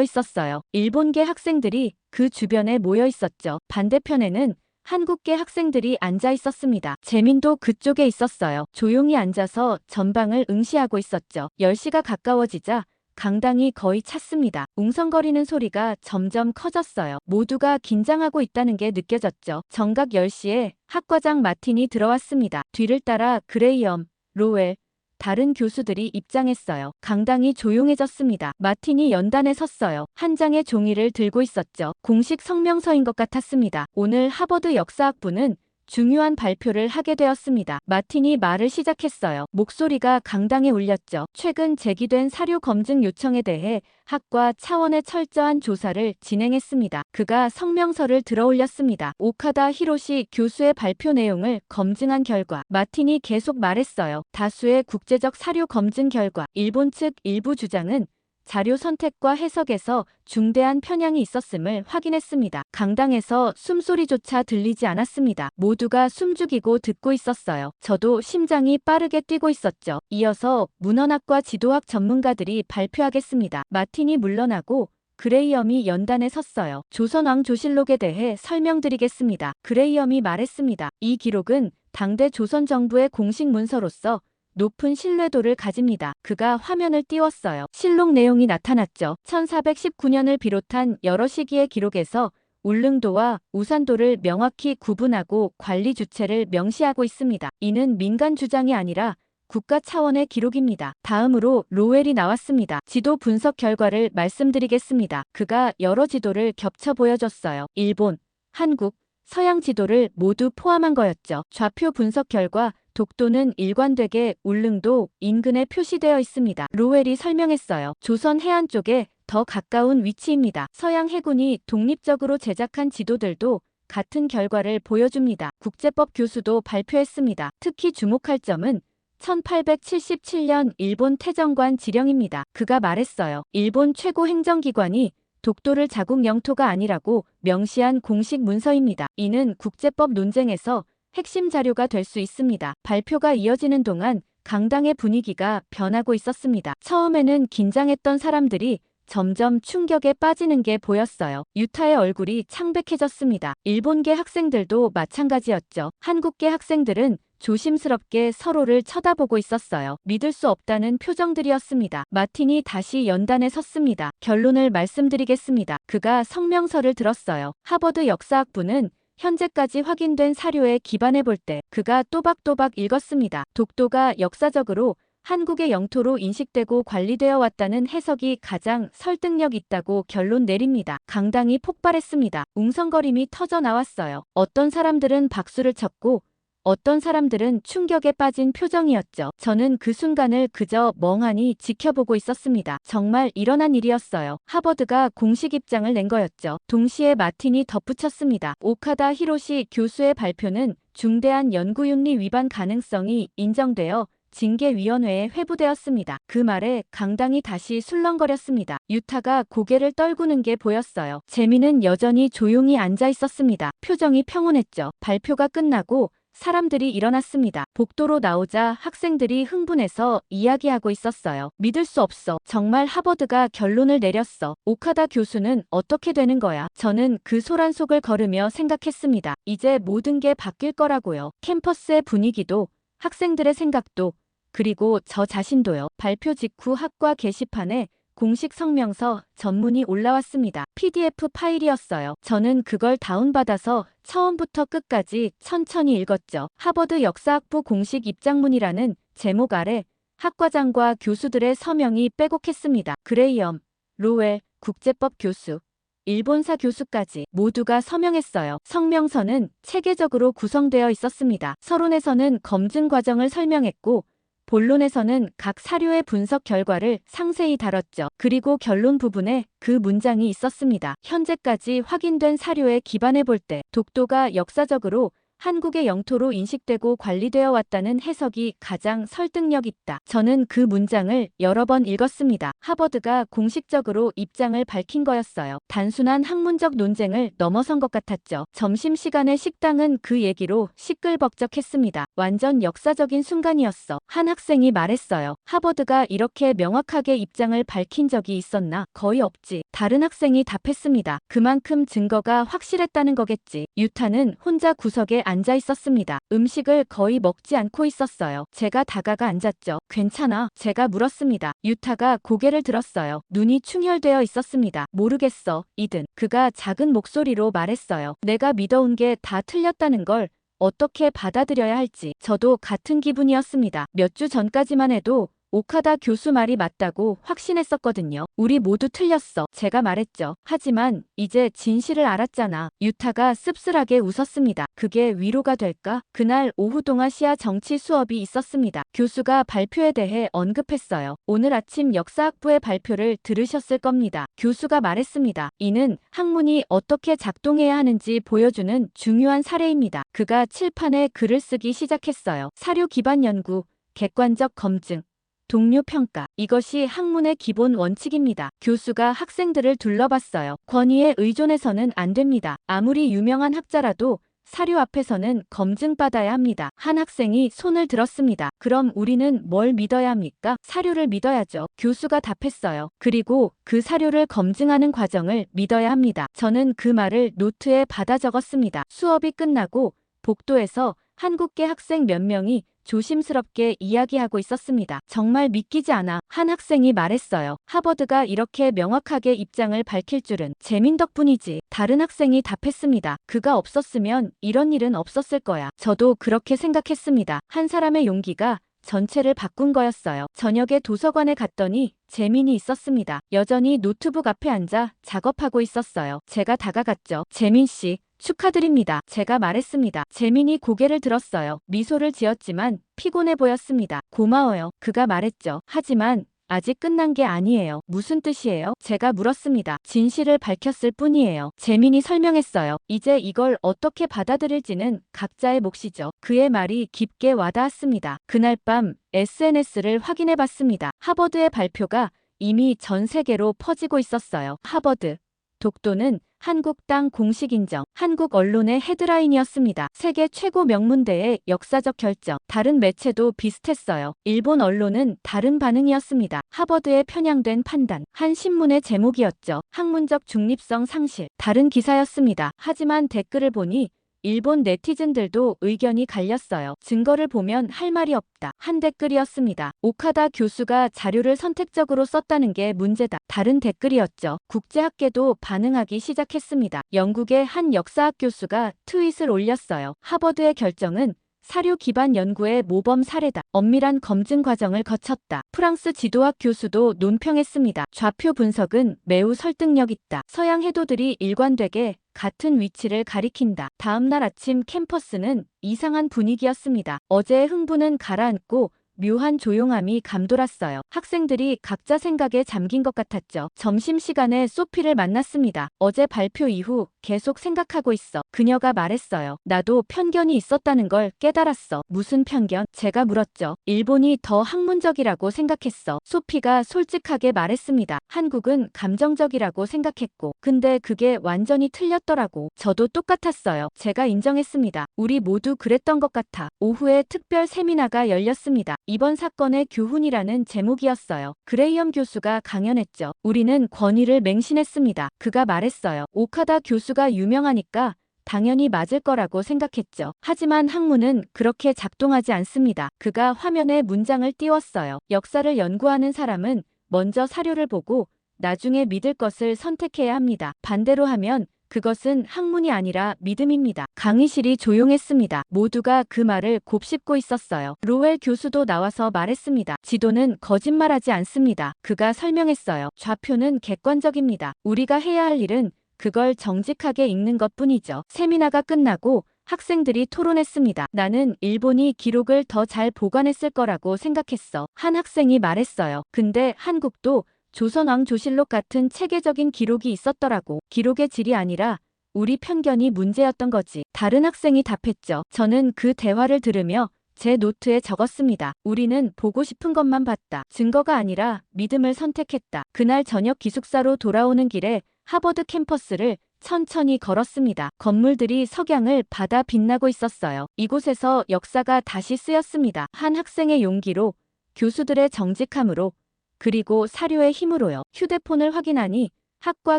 있었어요. 일본계 학생들이 그 주변에 모여 있었죠. 반대편에는 한국계 학생들이 앉아 있었습니다. 재민도 그쪽에 있었어요. 조용히 앉아서 전방을 응시하고 있었죠. 10시가 가까워지자 강당이 거의 찼습니다. 웅성거리는 소리가 점점 커졌어요. 모두가 긴장하고 있다는 게 느껴졌죠. 정각 10시에 학과장 마틴이 들어왔습니다. 뒤를 따라 그레이엄, 로웰, 다른 교수들이 입장했어요. 강당이 조용해졌습니다. 마틴이 연단에 섰어요. 한 장의 종이를 들고 있었죠. 공식 성명서인 것 같았습니다. 오늘 하버드 역사학부는 중요한 발표를 하게 되었습니다. 마틴이 말을 시작했어요. 목소리가 강당에 울렸죠. 최근 제기된 사료 검증 요청에 대해 학과 차원의 철저한 조사를 진행했습니다. 그가 성명서를 들어올렸습니다. 오카다 히로시 교수의 발표 내용을 검증한 결과, 마틴이 계속 말했어요. 다수의 국제적 사료 검증 결과, 일본 측 일부 주장은 자료 선택과 해석에서 중대한 편향이 있었음을 확인했습니다. 강당에서 숨소리조차 들리지 않았습니다. 모두가 숨죽이고 듣고 있었어요. 저도 심장이 빠르게 뛰고 있었죠. 이어서 문헌학과 지도학 전문가들이 발표하겠습니다. 마틴이 물러나고 그레이엄이 연단에 섰어요. 조선왕조실록에 대해 설명드리겠습니다. 그레이엄이 말했습니다. 이 기록은 당대 조선 정부의 공식 문서로서 높은 신뢰도를 가집니다. 그가 화면을 띄웠어요. 실록 내용이 나타났죠. 1419년을 비롯한 여러 시기의 기록에서 울릉도와 우산도를 명확히 구분하고 관리 주체를 명시하고 있습니다. 이는 민간 주장이 아니라 국가 차원의 기록입니다. 다음으로 로웰이 나왔습니다. 지도 분석 결과를 말씀드리겠습니다. 그가 여러 지도를 겹쳐 보여줬어요. 일본, 한국, 서양 지도를 모두 포함한 거였죠. 좌표 분석 결과 독도는 일관되게 울릉도 인근에 표시되어 있습니다. 로웰이 설명했어요. 조선 해안 쪽에 더 가까운 위치입니다. 서양 해군이 독립적으로 제작한 지도들도 같은 결과를 보여줍니다. 국제법 교수도 발표했습니다. 특히 주목할 점은 1877년 일본 태정관 지령입니다. 그가 말했어요. 일본 최고 행정기관이 독도를 자국 영토가 아니라고 명시한 공식 문서입니다. 이는 국제법 논쟁에서 핵심 자료가 될 수 있습니다. 발표가 이어지는 동안 강당의 분위기가 변하고 있었습니다. 처음에는 긴장했던 사람들이 점점 충격에 빠지는 게 보였어요. 유타의 얼굴이 창백해졌습니다. 일본계 학생들도 마찬가지였죠. 한국계 학생들은 조심스럽게 서로를 쳐다보고 있었어요. 믿을 수 없다는 표정들이었습니다. 마틴이 다시 연단에 섰습니다. 결론을 말씀드리겠습니다. 그가 성명서를 들었어요. 하버드 역사학부는 현재까지 확인된 사료에 기반해 볼 때 그가 또박또박 읽었습니다. 독도가 역사적으로 한국의 영토로 인식되고 관리되어 왔다는 해석이 가장 설득력 있다고 결론 내립니다. 강당이 폭발했습니다. 웅성거림이 터져 나왔어요. 어떤 사람들은 박수를 쳤고 어떤 사람들은 충격에 빠진 표정이었죠. 저는 그 순간을 그저 멍하니 지켜보고 있었습니다. 정말 일어난 일이었어요. 하버드가 공식 입장을 낸 거였죠. 동시에 마틴이 덧붙였습니다. 오카다 히로시 교수의 발표는 중대한 연구윤리 위반 가능성이 인정되어 징계위원회에 회부되었습니다. 그 말에 강당이 다시 술렁거렸습니다. 유타가 고개를 떨구는 게 보였어요. 재민은 여전히 조용히 앉아 있었습니다. 표정이 평온했죠. 발표가 끝나고 사람들이 일어났습니다. 복도로 나오자 학생들이 흥분해서 이야기하고 있었어요. 믿을 수 없어. 정말 하버드가 결론을 내렸어. 오카다 교수는 어떻게 되는 거야? 저는 그 소란 속을 걸으며 생각했습니다. 이제 모든 게 바뀔 거라고요. 캠퍼스의 분위기도, 학생들의 생각도, 그리고 저 자신도요. 발표 직후 학과 게시판에 공식 성명서 전문이 올라왔습니다. PDF 파일이었어요. 저는 그걸 다운받아서 처음부터 끝까지 천천히 읽었죠. 하버드 역사학부 공식 입장문이라는 제목 아래 학과장과 교수들의 서명이 빼곡했습니다. 그레이엄, 로웰, 국제법 교수, 일본사 교수까지 모두가 서명했어요. 성명서는 체계적으로 구성되어 있었습니다. 서론에서는 검증 과정을 설명했고 본론에서는 각 사료의 분석 결과를 상세히 다뤘죠. 그리고 결론 부분에 그 문장이 있었습니다. 현재까지 확인된 사료에 기반해 볼 때 독도가 역사적으로 한국의 영토로 인식되고 관리되어 왔다는 해석이 가장 설득력 있다. 저는 그 문장을 여러 번 읽었습니다. 하버드가 공식적으로 입장을 밝힌 거였어요. 단순한 학문적 논쟁을 넘어선 것 같았죠. 점심시간에 식당은 그 얘기로 시끌벅적했습니다. 완전 역사적인 순간이었어. 한 학생이 말했어요. 하버드가 이렇게 명확하게 입장을 밝힌 적이 있었나? 거의 없지. 다른 학생이 답했습니다. 그만큼 증거가 확실했다는 거겠지. 유타는 혼자 구석에 앉아 있었습니다. 음식을 거의 먹지 않고 있었어요. 제가 다가가 앉았죠. 괜찮아? 제가 물었습니다. 유타가 고개를 들었어요. 눈이 충혈되어 있었습니다. 모르겠어, 이든. 그가 작은 목소리로 말했어요. 내가 믿어온 게 다 틀렸다는 걸 어떻게 받아들여야 할지. 저도 같은 기분이었습니다. 몇 주 전까지만 해도 오카다 교수 말이 맞다고 확신했었거든요. 우리 모두 틀렸어. 제가 말했죠. 하지만 이제 진실을 알았잖아. 유타가 씁쓸하게 웃었습니다. 그게 위로가 될까? 그날 오후 동아시아 정치 수업이 있었습니다. 교수가 발표에 대해 언급했어요. 오늘 아침 역사학부의 발표를 들으셨을 겁니다. 교수가 말했습니다. 이는 학문이 어떻게 작동해야 하는지 보여주는 중요한 사례입니다. 그가 칠판에 글을 쓰기 시작했어요. 사료 기반 연구, 객관적 검증, 동료 평가. 이것이 학문의 기본 원칙입니다. 교수가 학생들을 둘러봤어요. 권위에 의존해서는 안 됩니다. 아무리 유명한 학자라도 사료 앞에서는 검증받아야 합니다. 한 학생이 손을 들었습니다. 그럼 우리는 뭘 믿어야 합니까? 사료를 믿어야죠. 교수가 답했어요. 그리고 그 사료를 검증하는 과정을 믿어야 합니다. 저는 그 말을 노트에 받아 적었습니다. 수업이 끝나고 복도에서 한국계 학생 몇 명이 조심스럽게 이야기하고 있었습니다. 정말 믿기지 않아. 한 학생이 말했어요. 하버드가 이렇게 명확하게 입장을 밝힐 줄은. 재민 덕분이지. 다른 학생이 답했습니다. 그가 없었으면 이런 일은 없었을 거야. 저도 그렇게 생각했습니다. 한 사람의 용기가 전체를 바꾼 거였어요. 저녁에 도서관에 갔더니 재민이 있었습니다. 여전히 노트북 앞에 앉아 작업하고 있었어요. 제가 다가갔죠. 재민 씨, 축하드립니다. 제가 말했습니다. 재민이 고개를 들었어요. 미소를 지었지만 피곤해 보였습니다. 고마워요. 그가 말했죠. 하지만 아직 끝난 게 아니에요. 무슨 뜻이에요? 제가 물었습니다. 진실을 밝혔을 뿐이에요. 재민이 설명했어요. 이제 이걸 어떻게 받아들일지는 각자의 몫이죠. 그의 말이 깊게 와닿았습니다. 그날 밤 SNS를 확인해 봤습니다. 하버드의 발표가 이미 전 세계로 퍼지고 있었어요. 하버드, 독도는 한국 땅 공식 인정. 한국 언론의 헤드라인이었습니다. 세계 최고 명문대의 역사적 결정. 다른 매체도 비슷했어요. 일본 언론은 다른 반응이었습니다. 하버드의 편향된 판단. 한 신문의 제목이었죠. 학문적 중립성 상실. 다른 기사였습니다. 하지만 댓글을 보니 일본 네티즌들도 의견이 갈렸어요. 증거를 보면 할 말이 없다. 한 댓글이었습니다. 오카다 교수가 자료를 선택적으로 썼다는 게 문제다. 다른 댓글이었죠. 국제학계도 반응하기 시작했습니다. 영국의 한 역사학 교수가 트윗을 올렸어요. 하버드의 결정은 사료 기반 연구의 모범 사례다. 엄밀한 검증 과정을 거쳤다. 프랑스 지도학 교수도 논평했습니다. 좌표 분석은 매우 설득력 있다. 서양 해도들이 일관되게 같은 위치를 가리킨다. 다음날 아침 캠퍼스는 이상한 분위기였습니다. 어제의 흥분은 가라앉고 묘한 조용함이 감돌았어요. 학생들이 각자 생각에 잠긴 것 같았죠. 점심시간에 소피를 만났습니다. 어제 발표 이후 계속 생각하고 있어. 그녀가 말했어요. 나도 편견이 있었다는 걸 깨달았어. 무슨 편견? 제가 물었죠. 일본이 더 학문적이라고 생각했어. 소피가 솔직하게 말했습니다. 한국은 감정적이라고 생각했고. 근데 그게 완전히 틀렸더라고. 저도 똑같았어요. 제가 인정했습니다. 우리 모두 그랬던 것 같아. 오후에 특별 세미나가 열렸습니다. 이번 사건의 교훈이라는 제목이었어요. 그레이엄 교수가 강연했죠. 우리는 권위를 맹신했습니다. 그가 말했어요. 오카다 교수가 유명하니까 당연히 맞을 거라고 생각했죠. 하지만 학문은 그렇게 작동하지 않습니다. 그가 화면에 문장을 띄웠어요. 역사를 연구하는 사람은 먼저 사료를 보고 나중에 믿을 것을 선택해야 합니다. 반대로 하면 그것은 학문이 아니라 믿음입니다. 강의실이 조용했습니다. 모두가 그 말을 곱씹고 있었어요. 로웰 교수도 나와서 말했습니다. 지도는 거짓말하지 않습니다. 그가 설명했어요. 좌표는 객관적입니다. 우리가 해야 할 일은 그걸 정직하게 읽는 것뿐이죠. 세미나가 끝나고 학생들이 토론했습니다. 나는 일본이 기록을 더 잘 보관했을 거라고 생각했어. 한 학생이 말했어요. 근데 한국도 조선왕조실록 같은 체계적인 기록이 있었더라고. 기록의 질이 아니라 우리 편견이 문제였던 거지. 다른 학생이 답했죠. 저는 그 대화를 들으며 제 노트에 적었습니다. 우리는 보고 싶은 것만 봤다. 증거가 아니라 믿음을 선택했다. 그날 저녁 기숙사로 돌아오는 길에 하버드 캠퍼스를 천천히 걸었습니다. 건물들이 석양을 받아 빛나고 있었어요. 이곳에서 역사가 다시 쓰였습니다. 한 학생의 용기로, 교수들의 정직함으로, 그리고 사료의 힘으로요. 휴대폰을 확인하니 학과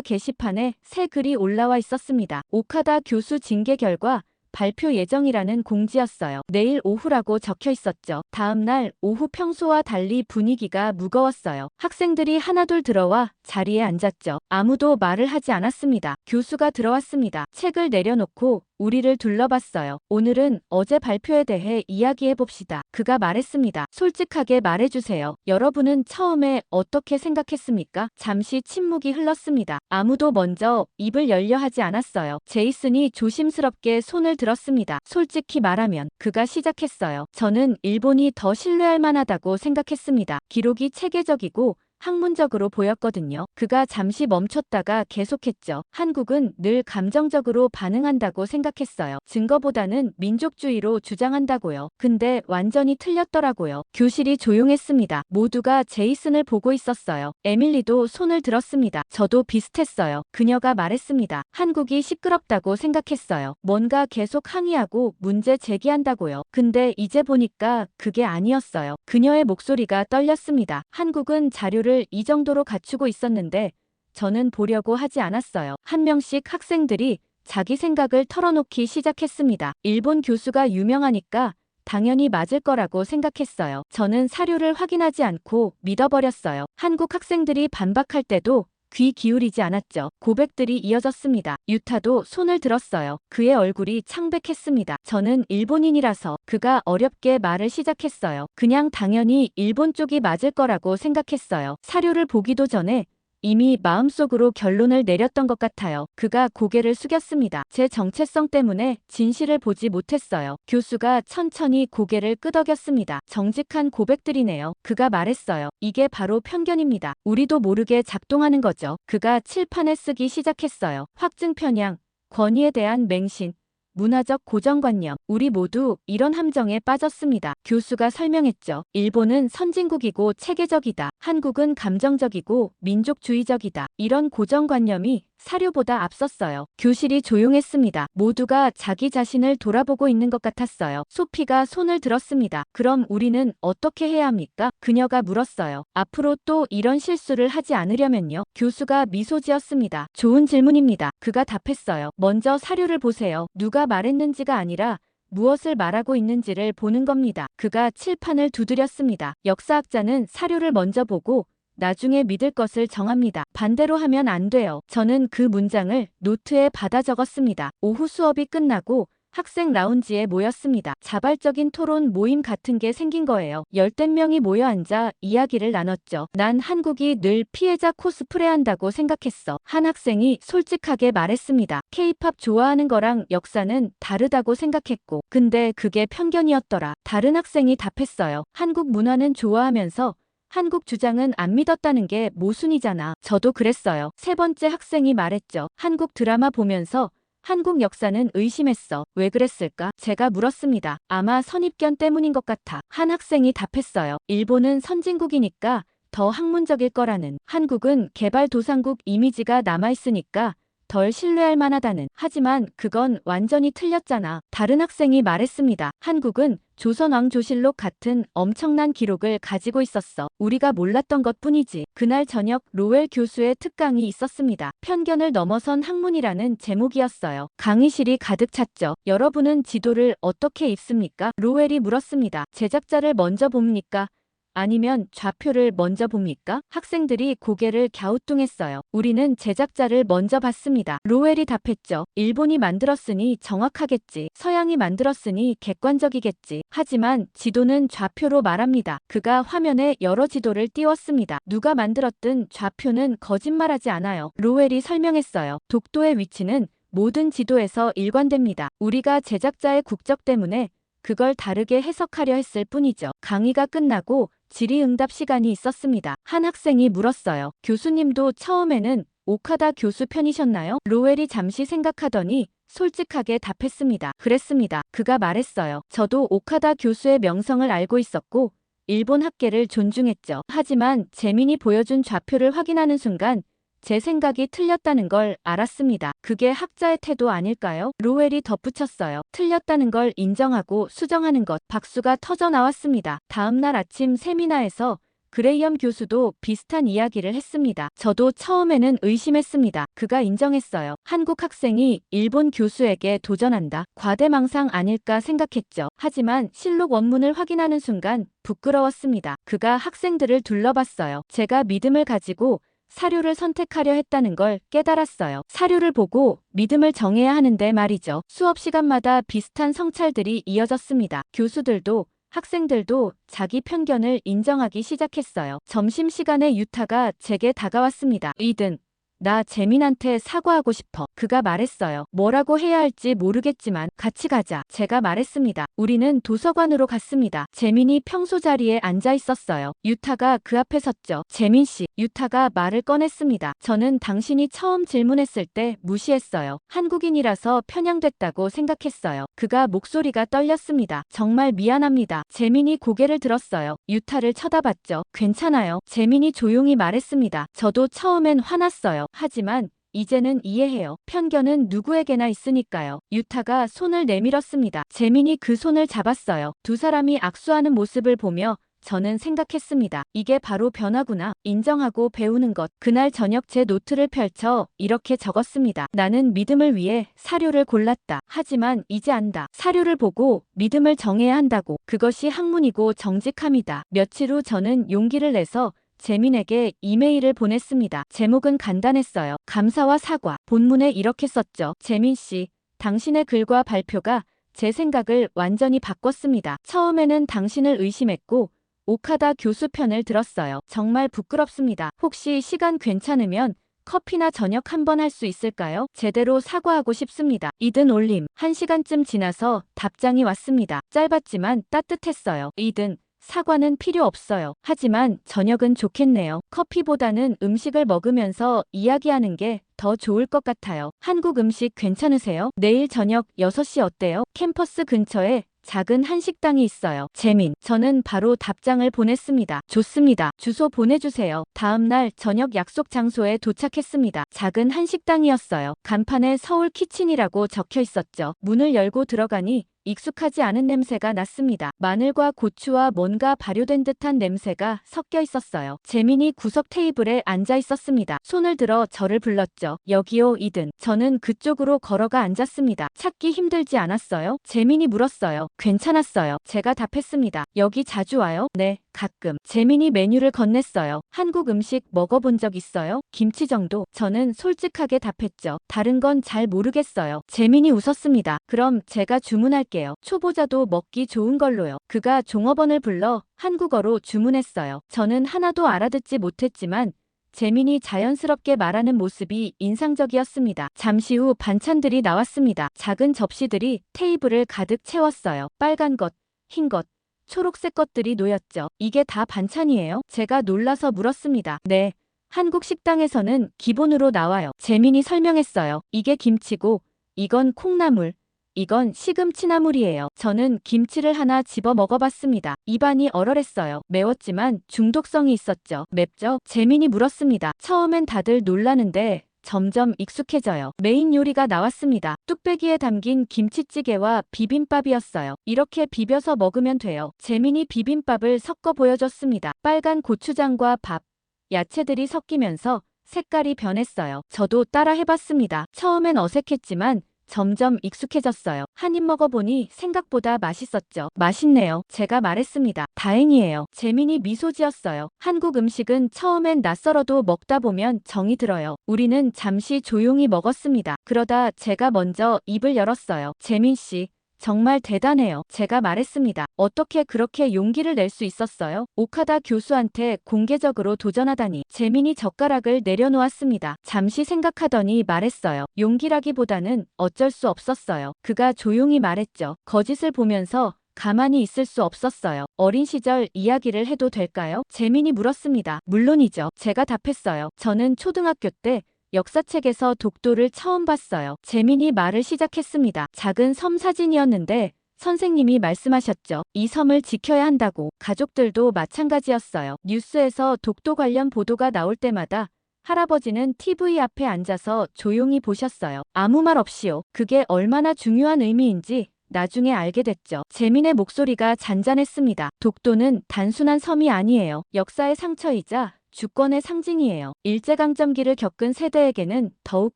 게시판에 새 글이 올라와 있었습니다. 오카다 교수 징계 결과 발표 예정이라는 공지였어요. 내일 오후라고 적혀 있었죠. 다음 날 오후 평소와 달리 분위기가 무거웠어요. 학생들이 하나둘 들어와 자리에 앉았죠. 아무도 말을 하지 않았습니다. 교수가 들어왔습니다. 책을 내려놓고 우리를 둘러봤어요. 오늘은 어제 발표에 대해 이야기해 봅시다. 그가 말했습니다. 솔직하게 말해주세요. 여러분은 처음에 어떻게 생각했습니까? 잠시 침묵이 흘렀습니다. 아무도 먼저 입을 열려 하지 않았어요. 제이슨이 조심스럽게 손을 들었습니다. 솔직히 말하면 그가 시작했어요. 저는 일본이 더 신뢰할 만하다고 생각했습니다. 기록이 체계적이고 학문적으로 보였거든요. 그가 잠시 멈췄다가 계속했죠. 한국은 늘 감정적으로 반응한다고 생각했어요. 증거보다는 민족주의로 주장한다고요. 근데 완전히 틀렸더라고요. 교실이 조용했습니다. 모두가 제이슨을 보고 있었어요. 에밀리도 손을 들었습니다. 저도 비슷했어요. 그녀가 말했습니다. 한국이 시끄럽다고 생각했어요. 뭔가 계속 항의하고 문제 제기한다고요. 근데 이제 보니까 그게 아니었어요. 그녀의 목소리가 떨렸습니다. 한국은 자료를 이 정도로 갖추고 있었는데 저는 보려고 하지 않았어요. 한 명씩 학생들이 자기 생각을 털어놓기 시작했습니다. 일본 교수가 유명하니까 당연히 맞을 거라고 생각했어요. 저는 사료를 확인하지 않고 믿어버렸어요. 한국 학생들이 반박할 때도 귀 기울이지 않았죠. 고백들이 이어졌습니다. 유타도 손을 들었어요. 그의 얼굴이 창백했습니다. 저는 일본인이라서. 그가 어렵게 말을 시작했어요. 그냥 당연히 일본 쪽이 맞을 거라고 생각했어요. 사료를 보기도 전에 이미 마음속으로 결론을 내렸던 것 같아요. 그가 고개를 숙였습니다. 제 정체성 때문에 진실을 보지 못했어요. 교수가 천천히 고개를 끄덕였습니다. 정직한 고백들이네요. 그가 말했어요. 이게 바로 편견입니다. 우리도 모르게 작동하는 거죠. 그가 칠판에 쓰기 시작했어요. 확증 편향, 권위에 대한 맹신, 문화적 고정관념. 우리 모두 이런 함정에 빠졌습니다. 교수가 설명했죠. 일본은 선진국이고 체계적이다. 한국은 감정적이고 민족주의적이다. 이런 고정관념이 사료보다 앞섰어요. 교실이 조용했습니다. 모두가 자기 자신을 돌아보고 있는 것 같았어요. 소피가 손을 들었습니다. 그럼 우리는 어떻게 해야 합니까? 그녀가 물었어요. 앞으로 또 이런 실수를 하지 않으려면요. 교수가 미소 지었습니다. 좋은 질문입니다. 그가 답했어요. 먼저 사료를 보세요. 누가 말했는지가 아니라 무엇을 말하고 있는지를 보는 겁니다. 그가 칠판을 두드렸습니다. 역사학자는 사료를 먼저 보고 나중에 믿을 것을 정합니다. 반대로 하면 안 돼요. 저는 그 문장을 노트에 받아 적었습니다. 오후 수업이 끝나고 학생 라운지에 모였습니다. 자발적인 토론 모임 같은 게 생긴 거예요. 열댓 명이 모여 앉아 이야기를 나눴죠. 난 한국이 늘 피해자 코스프레 한다고 생각했어. 한 학생이 솔직하게 말했습니다. K-팝 좋아하는 거랑 역사는 다르다고 생각했고. 근데 그게 편견이었더라. 다른 학생이 답했어요. 한국 문화는 좋아하면서 한국 주장은 안 믿었다는 게 모순이잖아. 저도 그랬어요. 세 번째 학생이 말했죠. 한국 드라마 보면서 한국 역사는 의심했어. 왜 그랬을까? 제가 물었습니다. 아마 선입견 때문인 것 같아. 한 학생이 답했어요. 일본은 선진국이니까 더 학문적일 거라는. 한국은 개발도상국 이미지가 남아있으니까 덜 신뢰할 만하다는. 하지만 그건 완전히 틀렸잖아. 다른 학생이 말했습니다. 한국은 조선왕조실록 같은 엄청난 기록을 가지고 있었어. 우리가 몰랐던 것뿐이지. 그날 저녁 로웰 교수의 특강이 있었습니다. 편견을 넘어선 학문이라는 제목이었어요. 강의실이 가득 찼죠. 여러분은 지도를 어떻게 읽습니까? 로웰이 물었습니다. 제작자를 먼저 봅니까? 아니면 좌표를 먼저 봅니까? 학생들이 고개를 갸우뚱했어요. 우리는 제작자를 먼저 봤습니다. 로웰이 답했죠. 일본이 만들었으니 정확하겠지. 서양이 만들었으니 객관적이겠지. 하지만 지도는 좌표로 말합니다. 그가 화면에 여러 지도를 띄웠습니다. 누가 만들었든 좌표는 거짓말하지 않아요. 로웰이 설명했어요. 독도의 위치는 모든 지도에서 일관됩니다. 우리가 제작자의 국적 때문에 그걸 다르게 해석하려 했을 뿐이죠. 강의가 끝나고 질의응답 시간이 있었습니다. 한 학생이 물었어요. 교수님도 처음에는 오카다 교수 편이셨나요? 로웰이 잠시 생각하더니 솔직하게 답했습니다. 그랬습니다. 그가 말했어요. 저도 오카다 교수의 명성을 알고 있었고 일본 학계를 존중했죠. 하지만 재민이 보여준 좌표를 확인하는 순간 제 생각이 틀렸다는 걸 알았습니다. 그게 학자의 태도 아닐까요? 로웰이 덧붙였어요. 틀렸다는 걸 인정하고 수정하는 것. 박수가 터져 나왔습니다. 다음 날 아침 세미나에서 그레이엄 교수도 비슷한 이야기를 했습니다. 저도 처음에는 의심했습니다. 그가 인정했어요. 한국 학생이 일본 교수에게 도전한다. 과대망상 아닐까 생각했죠. 하지만 실록 원문을 확인하는 순간 부끄러웠습니다. 그가 학생들을 둘러봤어요. 제가 믿음을 가지고 사료를 선택하려 했다는 걸 깨달았어요. 사료를 보고 믿음을 정해야 하는데 말이죠. 수업 시간마다 비슷한 성찰들이 이어졌습니다. 교수들도 학생들도 자기 편견을 인정하기 시작했어요. 점심시간에 유타가 제게 다가왔습니다. 이든, 나 재민한테 사과하고 싶어. 그가 말했어요. 뭐라고 해야 할지 모르겠지만 같이 가자. 제가 말했습니다. 우리는 도서관으로 갔습니다. 재민이 평소 자리에 앉아 있었어요. 유타가 그 앞에 섰죠. 재민 씨. 유타가 말을 꺼냈습니다. 저는 당신이 처음 질문했을 때 무시했어요. 한국인이라서 편향됐다고 생각했어요. 그가 목소리가 떨렸습니다. 정말 미안합니다. 재민이 고개를 들었어요. 유타를 쳐다봤죠. 괜찮아요. 재민이 조용히 말했습니다. 저도 처음엔 화났어요. 하지만 이제는 이해해요. 편견은 누구에게나 있으니까요. 유타가 손을 내밀었습니다. 재민이 그 손을 잡았어요. 두 사람이 악수하는 모습을 보며 저는 생각했습니다. 이게 바로 변화구나. 인정하고 배우는 것. 그날 저녁 제 노트를 펼쳐 이렇게 적었습니다. 나는 믿음을 위해 사료를 골랐다. 하지만 이제 안다. 사료를 보고 믿음을 정해야 한다고. 그것이 학문이고 정직함이다. 며칠 후 저는 용기를 내서 재민에게 이메일을 보냈습니다. 제목은 간단했어요. 감사와 사과. 본문에 이렇게 썼죠. 재민 씨, 당신의 글과 발표가 제 생각을 완전히 바꿨습니다. 처음에는 당신을 의심했고 오카다 교수 편을 들었어요. 정말 부끄럽습니다. 혹시 시간 괜찮으면 커피나 저녁 한번 할 수 있을까요? 제대로 사과하고 싶습니다. 이든 올림. 1시간쯤 지나서 답장이 왔습니다. 짧았지만 따뜻했어요. 이든, 사과는 필요 없어요. 하지만 저녁은 좋겠네요. 커피보다는 음식을 먹으면서 이야기하는 게 더 좋을 것 같아요. 한국 음식 괜찮으세요? 내일 저녁 6시 어때요? 캠퍼스 근처에 작은 한식당이 있어요. 재민. 저는 바로 답장을 보냈습니다. 좋습니다. 주소 보내주세요. 다음 날 저녁 약속 장소에 도착했습니다. 작은 한식당이었어요. 간판에 서울 키친이라고 적혀 있었죠. 문을 열고 들어가니 익숙하지 않은 냄새가 났습니다. 마늘과 고추와 뭔가 발효된 듯한 냄새가 섞여 있었어요. 재민이 구석 테이블에 앉아 있었습니다. 손을 들어 저를 불렀죠. 여기요, 이든. 저는 그쪽으로 걸어가 앉았습니다. 찾기 힘들지 않았어요? 재민이 물었어요. 괜찮았어요. 제가 답했습니다. 여기 자주 와요? 네, 가끔. 재민이 메뉴를 건넸어요. 한국 음식 먹어본 적 있어요? 김치 정도? 저는 솔직하게 답했죠. 다른 건 잘 모르겠어요. 재민이 웃었습니다. 그럼 제가 주문할게요. 초보자도 먹기 좋은 걸로요. 그가 종업원을 불러 한국어로 주문했어요. 저는 하나도 알아듣지 못했지만 재민이 자연스럽게 말하는 모습이 인상적이었습니다. 잠시 후 반찬들이 나왔습니다. 작은 접시들이 테이블을 가득 채웠어요. 빨간 것, 흰 것, 초록색 것들이 놓였죠. 이게 다 반찬이에요? 제가 놀라서 물었습니다. 네. 한국 식당에서는 기본으로 나와요. 재민이 설명했어요. 이게 김치고, 이건 콩나물, 이건 시금치나물이에요. 저는 김치를 하나 집어 먹어봤습니다. 입안이 얼얼했어요. 매웠지만 중독성이 있었죠. 맵죠? 재민이 물었습니다. 처음엔 다들 놀라는데 점점 익숙해져요. 메인 요리가 나왔습니다. 뚝배기에 담긴 김치찌개와 비빔밥이었어요. 이렇게 비벼서 먹으면 돼요. 재민이 비빔밥을 섞어 보여줬습니다. 빨간 고추장과 밥, 야채들이 섞이면서 색깔이 변했어요. 저도 따라 해봤습니다. 처음엔 어색했지만 점점 익숙해졌어요. 한 입 먹어보니 생각보다 맛있었죠. 맛있네요. 제가 말했습니다. 다행이에요. 재민이 미소 지었어요. 한국 음식은 처음엔 낯설어도 먹다 보면 정이 들어요. 우리는 잠시 조용히 먹었습니다. 그러다 제가 먼저 입을 열었어요. 재민 씨. 정말 대단해요. 제가 말했습니다. 어떻게 그렇게 용기를 낼 수 있었어요? 오카다 교수한테 공개적으로 도전하다니. 재민이 젓가락을 내려놓았습니다. 잠시 생각하더니 말했어요. 용기라기보다는 어쩔 수 없었어요. 그가 조용히 말했죠. 거짓을 보면서 가만히 있을 수 없었어요. 어린 시절 이야기를 해도 될까요? 재민이 물었습니다. 물론이죠. 제가 답했어요. 저는 초등학교 때 역사책에서 독도를 처음 봤어요. 재민이 말을 시작했습니다. 작은 섬 사진이었는데 선생님이 말씀하셨죠. 이 섬을 지켜야 한다고. 가족들도 마찬가지였어요. 뉴스에서 독도 관련 보도가 나올 때마다 할아버지는 TV 앞에 앉아서 조용히 보셨어요. 아무 말 없이요. 그게 얼마나 중요한 의미인지 나중에 알게 됐죠. 재민의 목소리가 잔잔했습니다. 독도는 단순한 섬이 아니에요. 역사의 상처이자 주권의 상징이에요. 일제강점기를 겪은 세대에게는 더욱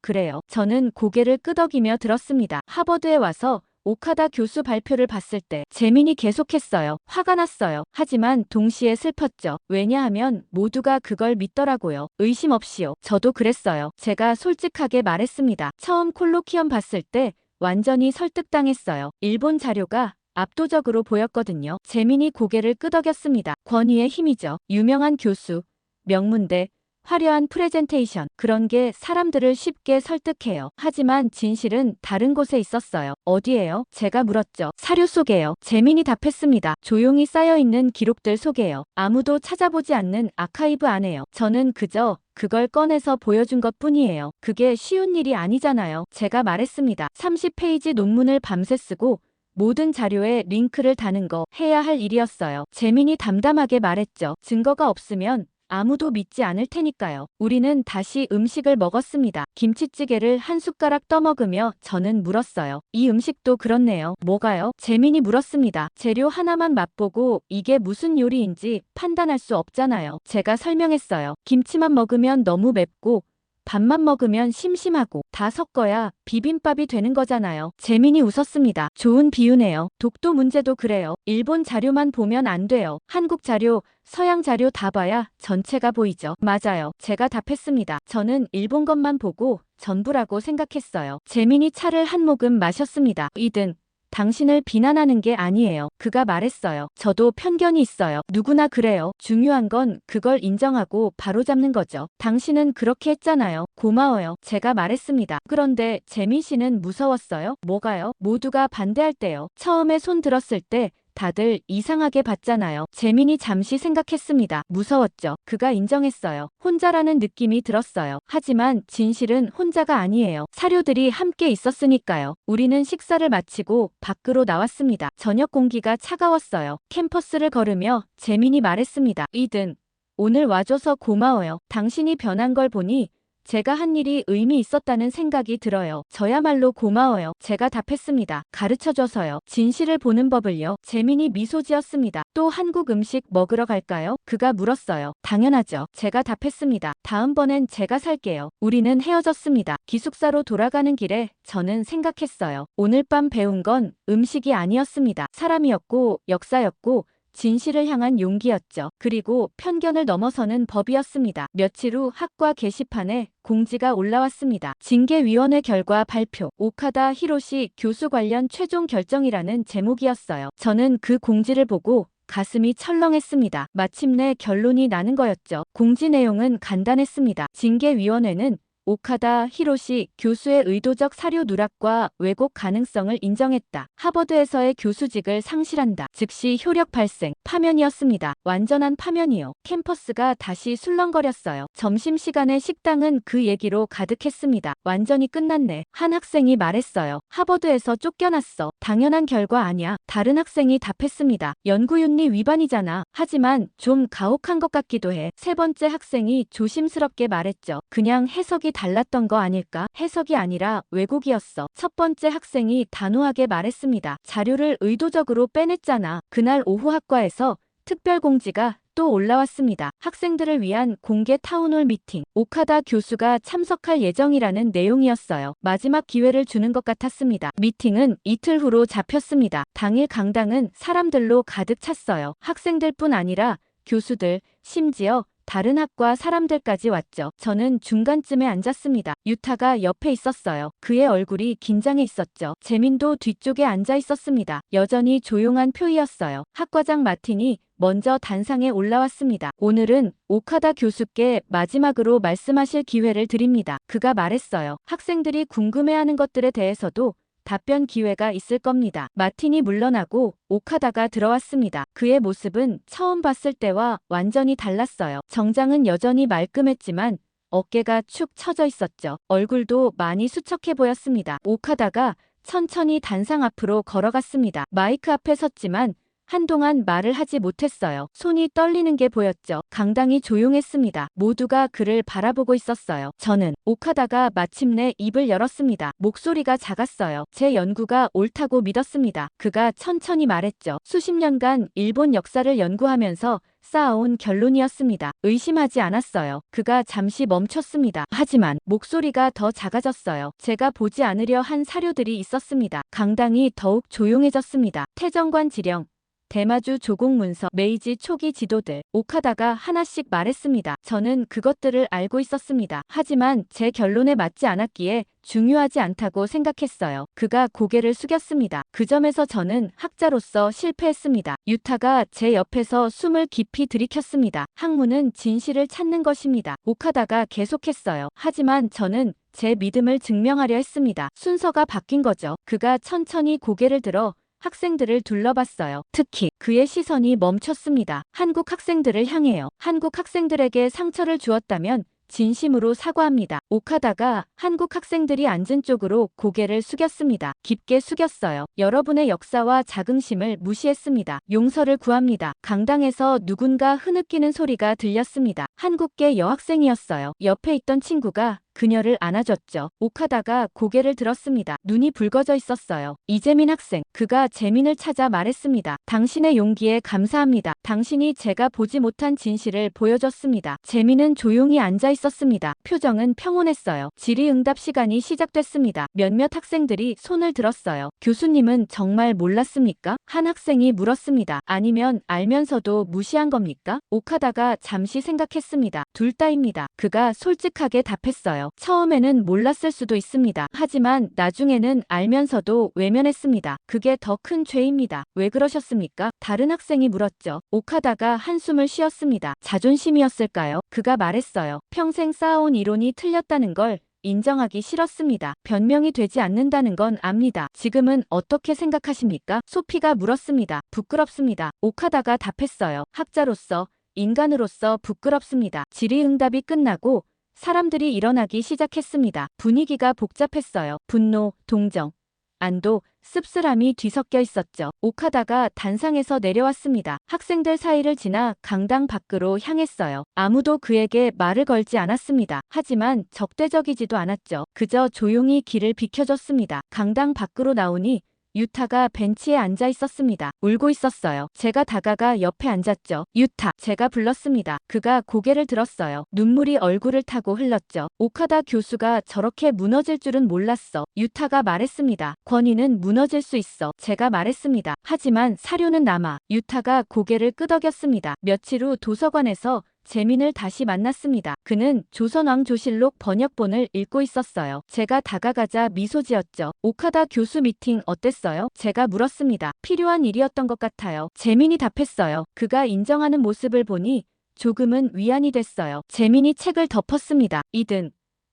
그래요. 저는 고개를 끄덕이며 들었습니다. 하버드에 와서 오카다 교수 발표를 봤을 때 재민이 계속했어요. 화가 났어요. 하지만 동시에 슬펐죠. 왜냐하면 모두가 그걸 믿더라고요. 의심 없이요. 저도 그랬어요. 제가 솔직하게 말했습니다. 처음 콜로키엄 봤을 때 완전히 설득당했어요. 일본 자료가 압도적으로 보였거든요. 재민이 고개를 끄덕였습니다. 권위의 힘이죠. 유명한 교수, 명문대, 화려한 프레젠테이션, 그런 게 사람들을 쉽게 설득해요. 하지만 진실은 다른 곳에 있었어요. 어디예요? 제가 물었죠. 사료 속에요. 재민이 답했습니다. 조용히 쌓여있는 기록들 속에요. 아무도 찾아보지 않는 아카이브 안에요. 저는 그저 그걸 꺼내서 보여준 것뿐이에요. 그게 쉬운 일이 아니잖아요. 제가 말했습니다. 30페이지 논문을 밤새 쓰고 모든 자료에 링크를 다는 거 해야 할 일이었어요. 재민이 담담하게 말했죠. 증거가 없으면 아무도 믿지 않을 테니까요. 우리는 다시 음식을 먹었습니다. 김치찌개를 한 숟가락 떠먹으며 저는 물었어요. 이 음식도 그렇네요. 뭐가요? 재민이 물었습니다. 재료 하나만 맛보고 이게 무슨 요리인지 판단할 수 없잖아요. 제가 설명했어요. 김치만 먹으면 너무 맵고 밥만 먹으면 심심하고 다 섞어야 비빔밥이 되는 거잖아요. 재민이 웃었습니다. 좋은 비유네요. 독도 문제도 그래요. 일본 자료만 보면 안 돼요. 한국 자료, 서양 자료 다 봐야 전체가 보이죠. 맞아요. 제가 답했습니다. 저는 일본 것만 보고 전부라고 생각했어요. 재민이 차를 한 모금 마셨습니다. 이든 당신을 비난하는 게 아니에요. 그가 말했어요. 저도 편견이 있어요. 누구나 그래요. 중요한 건 그걸 인정하고 바로잡는 거죠. 당신은 그렇게 했잖아요. 고마워요. 제가 말했습니다. 그런데 재민 씨는 무서웠어요? 뭐가요? 모두가 반대할 때요. 처음에 손 들었을 때 다들 이상하게 봤잖아요. 재민이 잠시 생각했습니다. 무서웠죠. 그가 인정했어요. 혼자라는 느낌이 들었어요. 하지만 진실은 혼자가 아니에요. 사료들이 함께 있었으니까요. 우리는 식사를 마치고 밖으로 나왔습니다. 저녁 공기가 차가웠어요. 캠퍼스를 걸으며 재민이 말했습니다. 이든, 오늘 와줘서 고마워요. 당신이 변한 걸 보니 제가 한 일이 의미 있었다는 생각이 들어요. 저야말로 고마워요. 제가 답했습니다. 가르쳐줘서요. 진실을 보는 법을요. 재민이 미소 지었습니다. 또 한국 음식 먹으러 갈까요? 그가 물었어요. 당연하죠. 제가 답했습니다. 다음번엔 제가 살게요. 우리는 헤어졌습니다. 기숙사로 돌아가는 길에 저는 생각했어요. 오늘 밤 배운 건 음식이 아니었습니다. 사람이었고 역사였고 진실을 향한 용기였죠. 그리고 편견을 넘어서는 법이었습니다. 며칠 후 학과 게시판에 공지가 올라왔습니다. 징계위원회 결과 발표. 오카다 히로시 교수 관련 최종 결정이라는 제목이었어요. 저는 그 공지를 보고 가슴이 철렁했습니다. 마침내 결론이 나는 거였죠. 공지 내용은 간단했습니다. 징계위원회는 오카다 히로시 교수의 의도적 사료 누락과 왜곡 가능성을 인정했다. 하버드에서의 교수직을 상실한다. 즉시 효력 발생. 파면이었습니다. 완전한 파면이요. 캠퍼스가 다시 술렁거렸어요. 점심시간에 식당은 그 얘기로 가득했습니다. 완전히 끝났네. 한 학생이 말했어요. 하버드에서 쫓겨났어. 당연한 결과 아니야. 다른 학생이 답했습니다. 연구윤리 위반이잖아. 하지만 좀 가혹한 것 같기도 해. 세 번째 학생이 조심스럽게 말했죠. 그냥 해석이 달랐던 거 아닐까? 해석이 아니라 왜곡이었어. 첫 번째 학생이 단호하게 말했습니다. 자료를 의도적으로 빼냈잖아. 그날 오후 학과에서 특별 공지가 또 올라왔습니다. 학생들을 위한 공개 타운홀 미팅. 오카다 교수가 참석할 예정이라는 내용이었어요. 마지막 기회를 주는 것 같았습니다. 미팅은 이틀 후로 잡혔습니다. 당일 강당은 사람들로 가득 찼어요. 학생들뿐 아니라 교수들, 심지어 다른 학과 사람들까지 왔죠. 저는 중간쯤에 앉았습니다. 유타가 옆에 있었어요. 그의 얼굴이 긴장해 있었죠. 재민도 뒤쪽에 앉아 있었습니다. 여전히 조용한 표이였어요. 학과장 마틴이 먼저 단상에 올라왔습니다. 오늘은 오카다 교수께 마지막으로 말씀하실 기회를 드립니다. 그가 말했어요. 학생들이 궁금해하는 것들에 대해서도 답변 기회가 있을 겁니다. 마틴이 물러나고 오카다가 들어왔습니다. 그의 모습은 처음 봤을 때와 완전히 달랐어요. 정장은 여전히 말끔했지만 어깨가 축 처져 있었죠. 얼굴도 많이 수척해 보였습니다. 오카다가 천천히 단상 앞으로 걸어갔습니다. 마이크 앞에 섰지만 한동안 말을 하지 못했어요. 손이 떨리는 게 보였죠. 강당이 조용했습니다. 모두가 그를 바라보고 있었어요. 저는 오카다가 마침내 입을 열었습니다. 목소리가 작았어요. 제 연구가 옳다고 믿었습니다. 그가 천천히 말했죠. 수십 년간 일본 역사를 연구하면서 쌓아온 결론이었습니다. 의심하지 않았어요. 그가 잠시 멈췄습니다. 하지만 목소리가 더 작아졌어요. 제가 보지 않으려 한 사료들이 있었습니다. 강당이 더욱 조용해졌습니다. 태정관 지령, 대마주 조공 문서, 메이지 초기 지도들, 오카다가 하나씩 말했습니다. 저는 그것들을 알고 있었습니다. 하지만 제 결론에 맞지 않았기에 중요하지 않다고 생각했어요. 그가 고개를 숙였습니다. 그 점에서 저는 학자로서 실패했습니다. 유타가 제 옆에서 숨을 깊이 들이켰습니다. 학문은 진실을 찾는 것입니다. 오카다가 계속했어요. 하지만 저는 제 믿음을 증명하려 했습니다. 순서가 바뀐 거죠. 그가 천천히 고개를 들어 학생들을 둘러봤어요. 특히 그의 시선이 멈췄습니다. 한국 학생들을 향해요. 한국 학생들에게 상처를 주었다면 진심으로 사과합니다. 오카다가 한국 학생들이 앉은 쪽으로 고개를 숙였습니다. 깊게 숙였어요. 여러분의 역사와 자긍심을 무시했습니다. 용서를 구합니다. 강당에서 누군가 흐느끼는 소리가 들렸습니다. 한국계 여학생이었어요. 옆에 있던 친구가 그녀를 안아줬죠. 오카다가 고개를 들었습니다. 눈이 붉어져 있었어요. 이재민 학생. 그가 재민을 찾아 말했습니다. 당신의 용기에 감사합니다. 당신이 제가 보지 못한 진실을 보여줬습니다. 재민은 조용히 앉아 있었습니다. 표정은 평온했어요. 질의응답 시간이 시작됐습니다. 몇몇 학생들이 손을 들었어요. 교수님은 정말 몰랐습니까? 한 학생이 물었습니다. 아니면 알면서도 무시한 겁니까? 오카다가 잠시 생각했습니다. 둘 다입니다. 그가 솔직하게 답했어요. 처음에는 몰랐을 수도 있습니다. 하지만 나중에는 알면서도 외면했습니다. 그게 더 큰 죄입니다. 왜 그러셨습니까? 다른 학생이 물었죠. 오카다가 한숨을 쉬었습니다. 자존심이었을까요? 그가 말했어요. 평생 쌓아온 이론이 틀렸다는 걸 인정하기 싫었습니다. 변명이 되지 않는다는 건 압니다. 지금은 어떻게 생각하십니까? 소피가 물었습니다. 부끄럽습니다. 오카다가 답했어요. 학자로서, 인간으로서 부끄럽습니다. 질의응답이 끝나고 사람들이 일어나기 시작했습니다. 분위기가 복잡했어요. 분노, 동정, 안도, 씁쓸함이 뒤섞여 있었죠. 오카다가 단상에서 내려왔습니다. 학생들 사이를 지나 강당 밖으로 향했어요. 아무도 그에게 말을 걸지 않았습니다. 하지만 적대적이지도 않았죠. 그저 조용히 길을 비켜줬습니다. 강당 밖으로 나오니 유타가 벤치에 앉아 있었습니다. 울고 있었어요. 제가 다가가 옆에 앉았죠. 유타, 제가 불렀습니다. 그가 고개를 들었어요. 눈물이 얼굴을 타고 흘렀죠. 오카다 교수가 저렇게 무너질 줄은 몰랐어. 유타가 말했습니다. 권위는 무너질 수 있어. 제가 말했습니다. 하지만 사료는 남아. 유타가 고개를 끄덕였습니다. 며칠 후 도서관에서 재민을 다시 만났습니다. 그는 조선왕조실록 번역본을 읽고 있었어요. 제가 다가가자 미소 지었죠. 오카다 교수 미팅 어땠어요? 제가 물었습니다. 필요한 일이었던 것 같아요. 재민이 답했어요. 그가 인정하는 모습을 보니 조금은 위안이 됐어요. 재민이 책을 덮었습니다.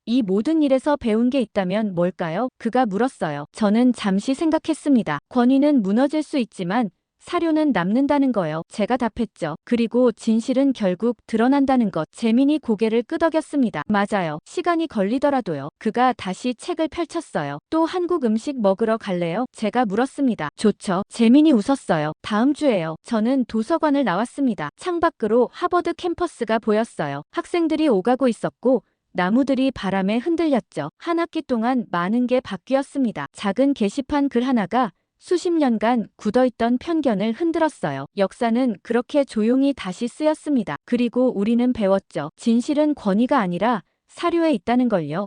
이 모든 일에서 배운 게 있다면 뭘까요? 그가 물었어요. 저는 잠시 생각했습니다. 권위는 무너질 수 있지만 사료는 남는다는 거요. 제가 답했죠. 그리고 진실은 결국 드러난다는 것. 재민이 고개를 끄덕였습니다. 맞아요. 시간이 걸리더라도요. 그가 다시 책을 펼쳤어요. 또 한국 음식 먹으러 갈래요? 제가 물었습니다. 좋죠. 재민이 웃었어요. 다음 주에요. 저는 도서관을 나왔습니다. 창밖으로 하버드 캠퍼스가 보였어요. 학생들이 오가고 있었고 나무들이 바람에 흔들렸죠. 한 학기 동안 많은 게 바뀌었습니다. 작은 게시판 글 하나가 수십 년간 굳어있던 편견을 흔들었어요. 역사는 그렇게 조용히 다시 쓰였습니다. 그리고 우리는 배웠죠. 진실은 권위가 아니라 사료에 있다는 걸요.